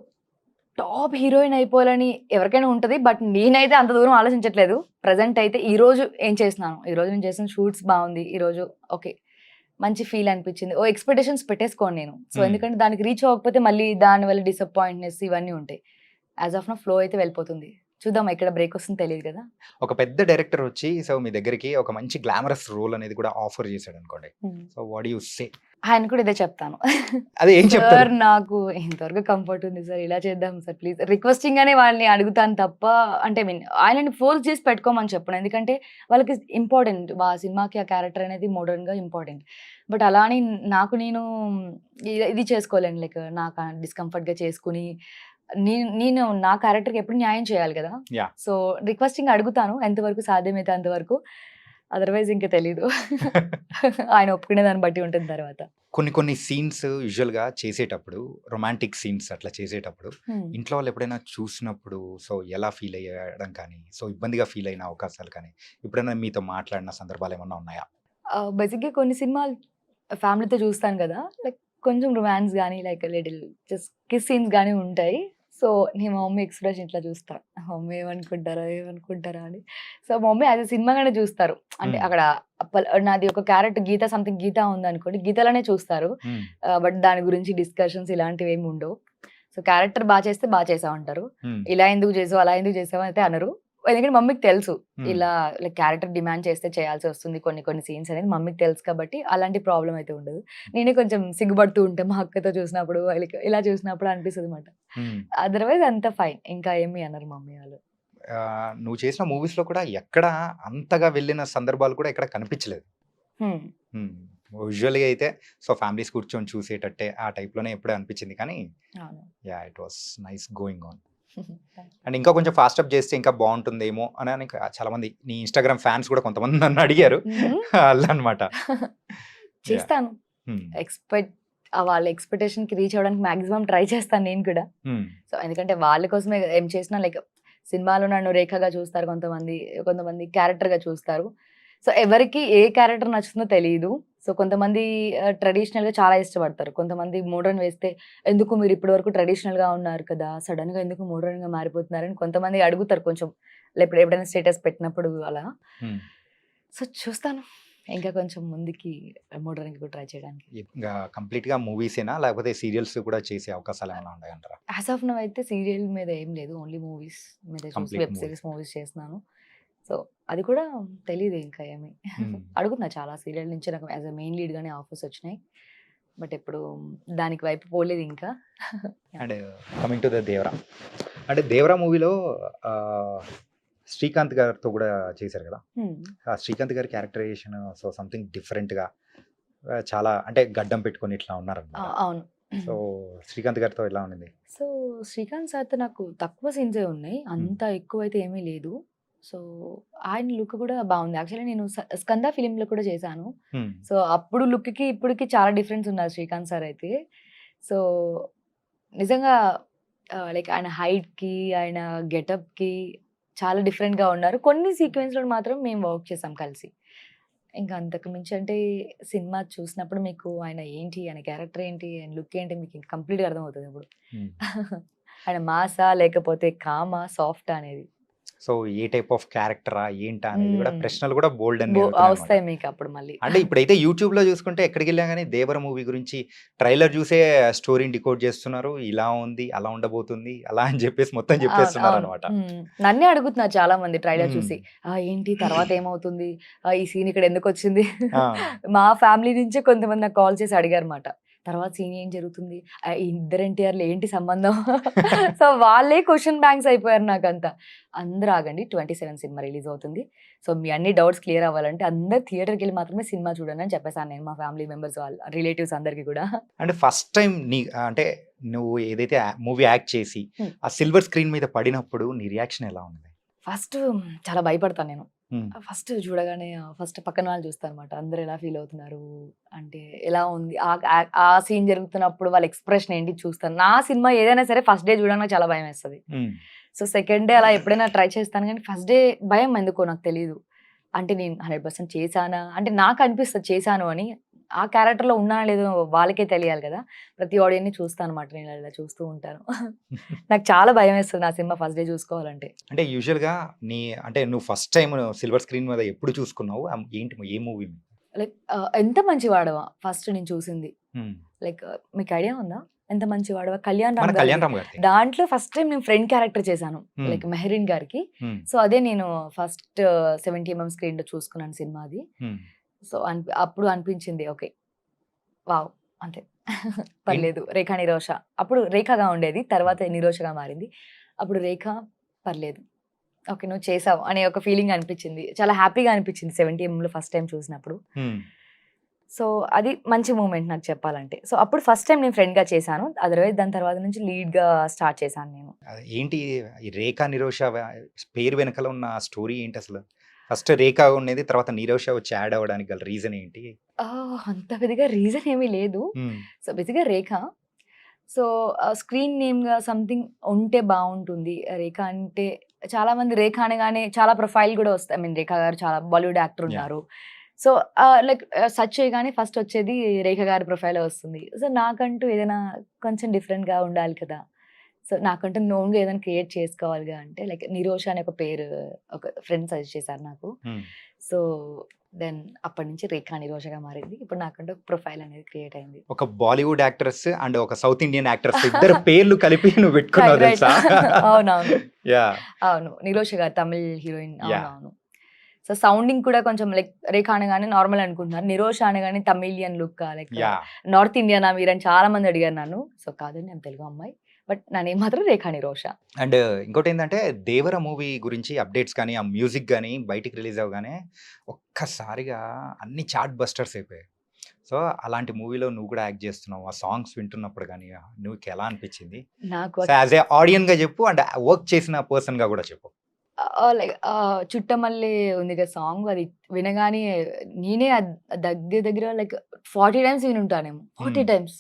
టాప్ హీరోయిన్ అయిపోవాలని ఎవరికైనా ఉంటది. బట్ నేనైతే అంత దూరం ఆలోచించట్లేదు. ప్రెజెంట్ అయితే ఈరోజు ఏం చేస్తున్నాను? ఈరోజు నేను చేసిన షూట్స్ బావుంది. ఈరోజు ఓకే. మంచి ఫీల్ అనిపించింది. ఎక్స్‌పెక్టేషన్స్ పెట్టేసుకోను నేను. సో, హ్మ్. ఎందుకంటే దానికి రీచ్ అవ్వకపోతే మళ్ళీ దానివల్ల డిసప్పాయింట్‌నెస్ ఇవన్నీ ఉంటాయి. యాస్ ఆఫ్ నౌ ఫ్లో అయితే వెళ్ళిపోతుంది. చూద్దాం ఎక్కడ బ్రేక్ వస్తుందో తెలీదు కదా! ఒక పెద్ద డైరెక్టర్ వచ్చి సో, మీ దగ్గరికి ఒక మంచి గ్లామరస్ రోల్ అనేది కూడా ఆఫర్ చేసాడనుకోండి. హ్మ్. So, what do you say? ఆయన కూడా ఇదే చెప్తాను. అదే ఏం చెప్తారు? సార్ నాకు ఇంతవరకు కంఫర్ట్ ఉంది సార్. ఇలా చేద్దాం సార్ ప్లీజ్. రిక్వెస్టింగ్ గానే వాళ్ళని అడుగుతాను తప్ప అంటే ఐ మీన్ ఆయనని ఫోర్స్ చేసి పెట్టుకోమని చెప్పను. ఎందుకంటే వాళ్ళకి ఇంపార్టెంట్. ఆ సినిమాకి ఆ క్యారెక్టర్ అనేది మోడర్న్‌గా ఇంపార్టెంట్. బట్ అలా అని నాకు నేను ఇది చేసుకోలేను. లైక్ నాకు డిస్కంఫర్ట్‌గా చేసుకొని నేను నా క్యారెక్టర్‌కి ఎప్పుడు న్యాయం చేయాలి కదా! యాహ్! సో, రిక్వెస్టింగ్ అడుగుతాను. ఎంతవరకు సాధ్యమైతే అంతవరకు. అదర్‌వైజ్ ఇంక తెలీదు. ఆయన ఒప్పుకునే దాన్ని బట్టి ఉంటుంది తర్వాత. కొన్ని కొన్ని సీన్స్ యూజువల్‌గా చేసేటప్పుడు రొమాంటిక్ సీన్స్ అట్లా చేసేటప్పుడు హ్మ్. ఇంట్లో వాళ్ళు ఎప్పుడైనా చూసినప్పుడు సో ఎలా ఫీల్ అయ్యడం కానీ, సో ఇబ్బందిగా ఫీల్ అయిన అవకాశాలు కానీ, ఎప్పుడైనా మీతో మాట్లాడిన సందర్భాలేమన్నా ఉన్నాయా? బేసిక్‌గా కొన్ని సినిమాలు ఫ్యామిలీతో చూస్తాను గదా! లైక్ కొంచెం రొమాన్స్ గాని, like little just kiss scenes గాని ఉంటాయి. సో, నేను మా మమ్మీ ఎక్స్‌ప్రెషన్ ఇట్లా చూస్తా. మా మమ్మీ ఏమనుకుంటారా? ఏమనుకుంటారా? అని. సో, మా మమ్మీ యాస్ ఎ సినిమాగానే చూస్తారు. అంటే హ్మ్. అక్కడ నాది ఒక క్యారెక్టర్ గీత సంథింగ్ గీత ఉందనుకోండి. గీతలానే చూస్తారు. హ్మ్. బట్ దాని గురించి డిస్కషన్స్ ఇలాంటివేమి ఉండవు. సో, క్యారెక్టర్ బా చేస్తే బా చేశావు అంటారు. హ్మ్. ఇలా ఎందుకు చేసావు? అలా ఎందుకు చేసావు? అయితే అనరు. ఎందుకంటే మమ్మీకి తెలుసు. హ్మ్. ఇలా లైక్ క్యారెక్టర్ డిమాండ్ చేస్తే చేయాల్సి వస్తుంది కొన్ని కొన్ని సీన్స్ అనేది మమ్మీకి తెలుసు కాబట్టి అలాంటి ప్రాబ్లమ్ అయితే ఉండదు. నేనే కొంచెం సిగ్గుపడుతూ ఉంటా మా అక్కతో చూసినప్పుడు, లైక్ ఇలా చూసినప్పుడు అనిపిస్తదనమాట. హ్మ్. అదర్‌వైజ్ అంతా ఫైన్. ఇంకా ఏమి అనరు మమ్మీ వాళ్ళు. నువ్వు చేసిన మూవీస్‌లో కూడా ఎక్కడ అంతగా వెళ్ళిన సందర్భాలు కూడా ఎక్కడ కనిపించలేదు. హ్మ్. హ్మ్. యూజువల్‌గా అయితే సో ఫ్యామిలీస్ కూర్చొని చూసేటట్టే ఆ టైప్‌లోనే ఎప్పుడో అనిపించింది కానీ అవును. Yeah! It was nice going on. Thank you. And ఇంకా కొంచెం ఫాస్ట్ అప్ చేస్తే ఇంకా బావుంటుందేమో అని చాలామంది నీ ఇన్‌స్టాగ్రామ్ ఫ్యాన్స్ కూడా కొంతమంది నన్ను అడిగారు. హుహు. అల్లనమాట. యాహ్! చేస్తాను. హ్మ్. వాళ్ళ ఎక్స్‌పెక్టేషన్‌కి రీచ్ అవ్వడానికి మాక్సిమం ట్రై చేస్తాను నేను కూడా. హ్మ్. సో, ఎందుకంటే వాళ్ళ కోసమే ఏం చేసినా లైక్ సినిమాలో నన్ను రేఖగా చూస్తారు కొంతమంది. కొంతమంది క్యారెక్టర్‌గా చూస్తారు. సో, ఎవరికి ఏ క్యారెక్టర్ నచ్చుతుందో తెలీదు. సో, కొంతమంది ట్రెడిషనల్‌గా చాలా ఇష్టపడతారు. కొంతమంది మోడర్న్ వేస్తే ఎందుకు మీరు ఇప్పటి వరకు ట్రెడిషనల్‌గా ఉన్నారు కదా! సడెన్‌గా ఎందుకు మోడర్న్‌గా మారిపోతున్నారని కొంతమంది అడుగుతారు కొంచెం. ఎప్పుడైనా స్టేటస్ పెట్టినప్పుడు అలా. హ్మ్. సో, చూస్తాను. ఇంకా కొంచెం ముందుకి మోడర్న్‌కి కూడా ట్రై చేయడానికి. ఇంగా కంప్లీట్‌గా మూవీసేనా? లేకపోతే సీరియల్స్ కూడా చేసే అవకాశాలేమన్నా ఉన్నాయంటారా? యాస్ ఆఫ్ నౌ అయితే సీరియల్ మీద ఏం లేదు. ఓన్లీ మూవీస్ మీద complete web movies. Series movies చేస్తున్నాను. సో, అది కూడా తెలీదు ఇంకా ఏమి. హ్మ్. అడుగుతున్నా చాలా సీరియల్ నుంచి నాకు యాస్ ఎ మెయిన్ లీడ్‌గానే ఆఫర్స్ వచ్చినాయి. బట్ ఎప్పుడు దానికి వైపు పోలేదు ఇంకా. Yeah! And coming to the 'Devara'. అంటే 'దేవరా' మూవీలో ఆహ్, శ్రీకాంత్ గారితో కూడా చేశారు కదా! హ్మ్. ఆ శ్రీకాంత్ గారి క్యారెక్టరైజేషన్ సో సంథింగ్ డిఫరెంట్‌గా చాలా అంటే గడ్డం పెట్టుకొని ఇట్లా ఉన్నారనమాట. అవును. సో శ్రీకాంత్ గారితో ఎలా ఉండింది? సో, శ్రీకాంత్ సార్‌తో నాకు తక్కువ సీన్సే ఉన్నాయి. హ్మ్. అంత ఎక్కువైతే ఏమీ లేదు. సో, ఆయన లుక్ కూడా బావుంది. యాక్చువల్లీ నేను 'స్కంద' ఫిల్మ్‌లో కూడా చేశాను. హ్మ్. సో, అప్పుడు లుక్‌కి, ఇప్పటికి చాలా డిఫరెన్స్ ఉన్నారు శ్రీకాంత్ సార్ అయితే. సో, నిజంగా లైక్ ఆయన హైట్‌కి, ఆయన గెటప్‌కి చాలా డిఫరెంట్‌గా ఉన్నారు. కొన్ని సీక్వెన్స్‌లో మాత్రం మేము వర్క్ చేసాం కలిసి. ఇంకా అంతకు మించి అంటే సినిమా చూసినప్పుడు మీకు ఆయన ఏంటి, ఆయన క్యారెక్టర్ ఏంటి, ఆయన లుక్ ఏంటి మీకు కంప్లీట్‌గా అర్థమవుతది ఇప్పుడు. హ్మ్. ఆయన మాసా లేకపోతే కామా, సాఫ్టా అనేది. సో ఏ టైప్ ఆఫ్ క్యారెక్టరా? ఏంటా? అనేది కూడా హ్మ్. ప్రశ్నలు కూడా బోలెడన్ని అవుతున్నాయనమాట. వస్తాయి మీకప్పుడు మళ్ళీ. అంటే ఇప్పుడైతే యూట్యూబ్‌లో చూసుకుంటే ఎక్కడికెళ్ళినా గాని 'దేవర' మూవీ గురించి ట్రైలర్ చూసే స్టోరీని డికోడ్ చేస్తున్నారు. ఇలా ఉంది, అలా ఉండబోతుంది, అలా అని చెప్పేసి మొత్తం అవును. అవును. చెప్పేస్తున్నారనమాట. హ్మ్. నన్నే అడుగుతున్నారు చాలా మంది ట్రైలర్ హ్మ్. చూసి. ఏంటి తర్వాత ఏమవుతుంది? ఈ సీన్ ఇక్కడ ఎందుకొచ్చింది? ఆ! మా ఫ్యామిలీ నుంచే కొంతమంది నాకు కాల్ చేసి అడిగారన్నమాట. తర్వాత సీన్ ఏం జరుగుతుంది? ఈ ఇద్దరు ఎన్టీఆర్‌లు ఏంటి సంబంధం? సో, వాళ్ళే క్వెషన్ బ్యాంక్స్ అయిపోయారు నాకంతా. అందరూ ఆగండి 27 సినిమా రిలీజ్ అవుతుంది. సో, మీ అన్ని డౌట్స్ క్లియర్ అవ్వాలంటే అందరూ థియేటర్‌కెళ్ళి మాత్రమే సినిమా చూడండి అని చెప్పేసాను నేను మా ఫ్యామిలీ మెంబర్స్ రిలేటివ్స్ అందరికి కూడా. అంటే ఫస్ట్ టైమ్ అంటే నువ్వు ఏదైతే మూవీ యాక్ట్ చేసి హ్మ్. ఆ సిల్వర్ స్క్రీన్ మీద పడినప్పుడు నీ రియాక్షన్ ఎలా ఉంది? ఫస్ట్ చాలా భయపడతాను నేను. హ్మ్. ఫస్ట్ చూడగానే ఫస్ట్ పక్కన వాళ్ళు చూస్తారనమాట. అందరూ ఎలా ఫీల్ అవుతున్నారు? అంటే ఎలా ఉంది? ఆ సీన్ జరుగుతున్నప్పుడు వాళ్ళ ఎక్స్‌ప్రెషన్ ఏంటి చూస్తాను. నా సినిమా ఏదైనా సరే ఫస్ట్ డే చూడడానికి నాకు చాలా భయమేస్తది. హ్మ్. సో, సెకండ్ డే అలా ఎప్పుడైనా ట్రై చేస్తాను గానీ, ఫస్ట్ డే భయం ఎందుకో నాకు తెలీదు. అంటే నేను 100% చేశానా? అంటే నాకు అనిపిస్తది చేశాను అని. ఆ క్యారెక్టర్‌లో ఉన్నానో లేదో వాళ్ళకే తెలియాలి కదా! ప్రతి ఆడియన్‌ని చూస్తానన్నమాట. నేను ఇలా చూస్తూ ఉంటాను. నాకు చాలా భయమేస్తది నా సినిమా ఫస్ట్ డే చూసుకోవాలంటే. అంటే యూజువల్‌గా నీ అంటే నువ్వు ఫస్ట్ టైమ్ సిల్వర్ స్క్రీన్ మీద ఎప్పుడు చూసుకున్నావు? ఏంటి ఏ మూవీ? లైక్ 'ఎంత మంచివాడవా' ఫస్ట్ నేను చూసింది. హ్మ్. లైక్ మీకు ఐడియా ఉందా? 'ఎంత మంచివాడవా' కళ్యాణ్ మన రామ్ గారిది. 'కళ్యాణ్ రామ్' గారిది. దాంట్లో ఫస్ట్ టైమ్ నేను ఫ్రెండ్ క్యారెక్టర్ చేశాను. హ్మ్. లైక్ మెహరీన్ గారికి. హ్మ్. సో, అదే నేను ఫస్ట్ 70 ఎంఎం స్క్రీన్‌లో చూసుకున్నాను సినిమా అది. హ్మ్. సో, అప్పుడు అనిపించింది ఓకే. వావ్! అంతే. ఇన్ పర్లేదు. 'రేఖ నిరోష' అప్పుడు 'రేఖగా' ఉండేది. తర్వాత 'నిరోషగా' మారింది. అప్పుడు 'రేఖ' పర్లేదు. ఓకే. నువ్వు చేసావు అనే ఒక ఫీలింగ్ అనిపించింది. చాలా హ్యాపీగా అనిపించింది 70 ఎంఎంలో ఫస్ట్ టైమ్ చూసినప్పుడు. హ్మ్. సో, అది మంచి మూమెంట్ నాకు చెప్పాలంటే. సో, అప్పుడు ఫస్ట్ టైమ్ నేను ఫ్రెండ్‌గా చేశాను. అదర్‌వైజ్ దాని తర్వాత నుంచి లీడ్‌గా స్టార్ట్ చేశాను నేను. ఏంటి ఈ 'రేఖా నిరోష' పేరు వెనకాల ఉన్న స్టోరీ ఏంటసలు? ఫస్ట్ రేఖ ఉండేది. తర్వాత నీరోష వచ్చి యాడ్ అవ్వడానికి గల రీజన్ ఏంటి? అంత పెద్దగా రీజన్ ఏమీ లేదు. హ్మ్. సో, బేసిక్‌గా రేఖ. సో, స్క్రీన్ నేమ్‌గా సంథింగ్ ఉంటే బావుంటుంది. రేఖ అంటే చాలామంది రేఖ అనగానే చాలా ప్రొఫైల్ గూడా వస్తాయి. ఐ మీన్ రేఖ గారు చాలా బాలీవుడ్ యాక్టర్ యాహ్! ఉన్నారు. సో, లైక్ సెర్చ్ చేయగానే ఫస్ట్ వచ్చేది రేఖ గారి ప్రొఫైలే వస్తుంది. సో, నాకంటూ ఏదైనా కొంచెం డిఫరెంట్‌గా ఉండాలి కదా! సో, నాకంటూ ఓన్‌గా ఏదైనా క్రియేట్ చేసుకోవాలిగా అంటే లైక్ నిరోష అనే ఒక పేరు ఒక ఫ్రెండ్ సజెస్ట్ చేశారు నాకు. హ్మ్. సో, దెన్ అప్పటినుంచి రేఖ నిరోషగా మారింది. ఇప్పుడు నాకంటూ ఒక ప్రొఫైల్ అనేది క్రియేట్ అయింది. ఒక బాలీవుడ్ యాక్ట్రెస్ అండ్ ఒక సౌత్ ఇండియన్ యాక్ట్రెస్ ఇద్దరు పేర్లు కలిపి నువ్వు పెట్టుకున్నావు రైట్. తెలుసా? అవునవును. యాహ్! అవును. నిరోష గారు తమిళ్ హీరోయిన్. యాహ్! అవునవును. సో, సౌండింగ్ కూడా కొంచెం లైక్ రేఖ అనగానే నార్మల్ అనుకుంటున్నారు. నిరోష అనగానే తమిళియన్ లుక్కా లైక్ యాహ్! నార్త్ ఇండియనా మీరని చాలా మంది అడిగారు నన్ను. సో, కాదండి నేను తెలుగు అమ్మాయి. బట్ నా నేమ్ మాత్రం రేఖ నిరోష. అండ్ ఇంకోటేందంటే 'దేవర' మూవీ గురించి అప్డేట్స్ కానీ, ఆ మ్యూజిక్ గాని బయటికి రిలీజ్ అవ్వగానే ఒక్కసారిగా అన్ని చార్ట్ బస్టర్స్ అయిపోయాయి. సో, అలాంటి మూవీలో నువ్వు కూడా యాక్ట్ చేస్తున్నావు. ఆ సాంగ్స్ వింటున్నప్పుడు గాని నీకెలా అనిపించింది? నాకు సో, యాస్ ఎ ఆడియన్‌గా చెప్పు అండ్ వర్క్ చేసిన పర్సన్‌గా కూడా చెప్పు. లైక్ 'చుట్టమల్లె' ఉంది కదా సాంగ్ అది వినగానే నేనే దగ్గర దగ్గర లైక్ 40 టైమ్స్ వినుంటానేమో. 40 హ్మ్. టైమ్స్.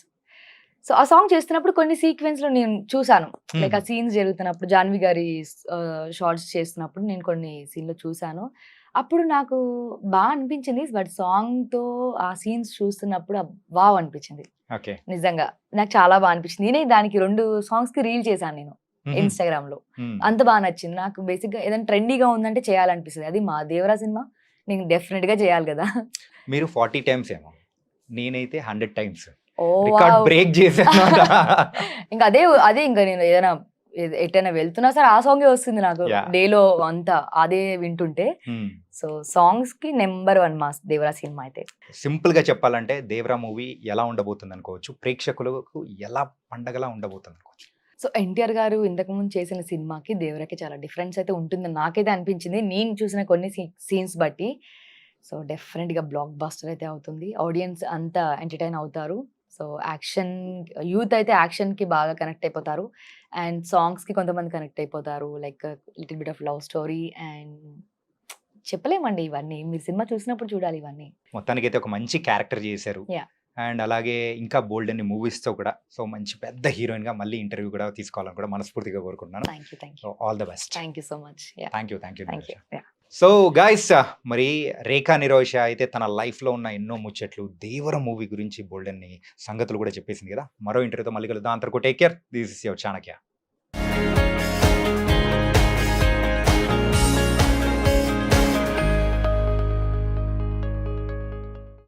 సో, ఆ సాంగ్ చేస్తున్నప్పుడు కొన్ని సీక్వెన్స్‌లో నేను చూసాను. లైక్ హుహు. ఆ సీన్స్ జరుగుతున్నప్పుడు జాన్వి గారి షార్ట్స్ చేస్తున్నప్పుడు నేను కొన్ని సీన్‌లో చూసాను. అప్పుడు నాకు అనిపించింది. బట్ సాంగ్‌తో ఆ సీన్స్ చూస్తున్నప్పుడు వావ్! అనిపించింది. ఓకే. నిజంగా. నాకు చాలా అనిపించింది. నేనే దానికి 2 సాంగ్స్‌కి రీల్ చేశాను నేను హుహు. ఇన్‌స్టాగ్రామ్‌లో. హ్మ్. అంత నచ్చింది. నాకు బేసిక్‌గా ఏదైనా ట్రెండీగా ఉందంటే చేయాలనిపిస్తది. అది మా 'దేవరా' సినిమా. నేను డెఫినిట్‌గా చేయాలి గదా! మీరు 40 టైమ్స్ ఏమో. నేనైతే 100 times. Oh! Record wow! Break చేశానన్నమాట. ఇంక అదే ఇంక నేను ఏదైనా ఎటైనా వెళ్తున్నా సరే ఆ సాంగే వస్తుంది నాకు. యాహ్! డేలో అంతా అదే వింటుంటే. హ్మ్. సో, సాంగ్స్‌కి నంబర్ 1 మా 'దేవరా' సినిమా అయితే. సింపుల్‌గా చెప్పాలంటే 'దేవరా' మూవీ ఎలా ఉండబోతుందనుకోవచ్చు? ప్రేక్షకులకు ఎలా పండగలా ఉండబోతుందనుకోవచ్చు? సో, ఎన్టీఆర్ గారు ఇంతకుముందు చేసిన సినిమాకి, 'దేవరా'కి చాలా డిఫరెన్స్ అయితే ఉంటుందని నాకైతే అనిపించింది. నేను చూసిన కొన్ని సీన్స్ బట్టి. సో, డెఫినిట్‌గా బ్లాక్ బస్టర్ అయితే అవుతుంది. ఆడియన్స్ అంతా ఎంటర్‌టైన్ అవుతారు. సో, యాక్షన్ యూత్ అయితే యాక్షన్‌కి బాగా కనెక్ట్ అయిపోతారు. అండ్ సాంగ్స్‌కి కొంతమంది కనెక్ట్ అయిపోతారు. Like little bit of love story and చెప్పలేమండి ఇవన్నీ. మీరు సినిమా చూసినప్పుడు చూడాలి ఇవన్నీ. మొత్తానికైతే ఒక మంచి క్యారెక్టర్ చేశారు. యాహ్! అండ్ అలాగే ఇంకా బోలెడన్ని మూవీస్‌తో కూడా సో, మంచి పెద్ద హీరోయిన్‌గా మళ్ళీ ఇంటర్వ్యూ కూడా తీసుకోవాలని కూడా మనస్ఫూర్తిగా కోరుకుంటున్నాను. Thank you. Thank so, you. All the best. Thank you so much. Yeah! Thank you. Thank you thank Neeraja. You. Yeah! So, guys మరి 'రేఖా నిరోష' అయితే తన లైఫ్‌లో ఉన్న ఎన్నో ముచ్చట్లు 'దేవర' మూవీ గురించి బోలెడన్ని సంగతులు కూడా చెప్పేసింది కదా! మరో ఇంటర్వ్యూతో మళ్ళీ కలుద్దాం. అంతవరకు take care. This is your Chanakya.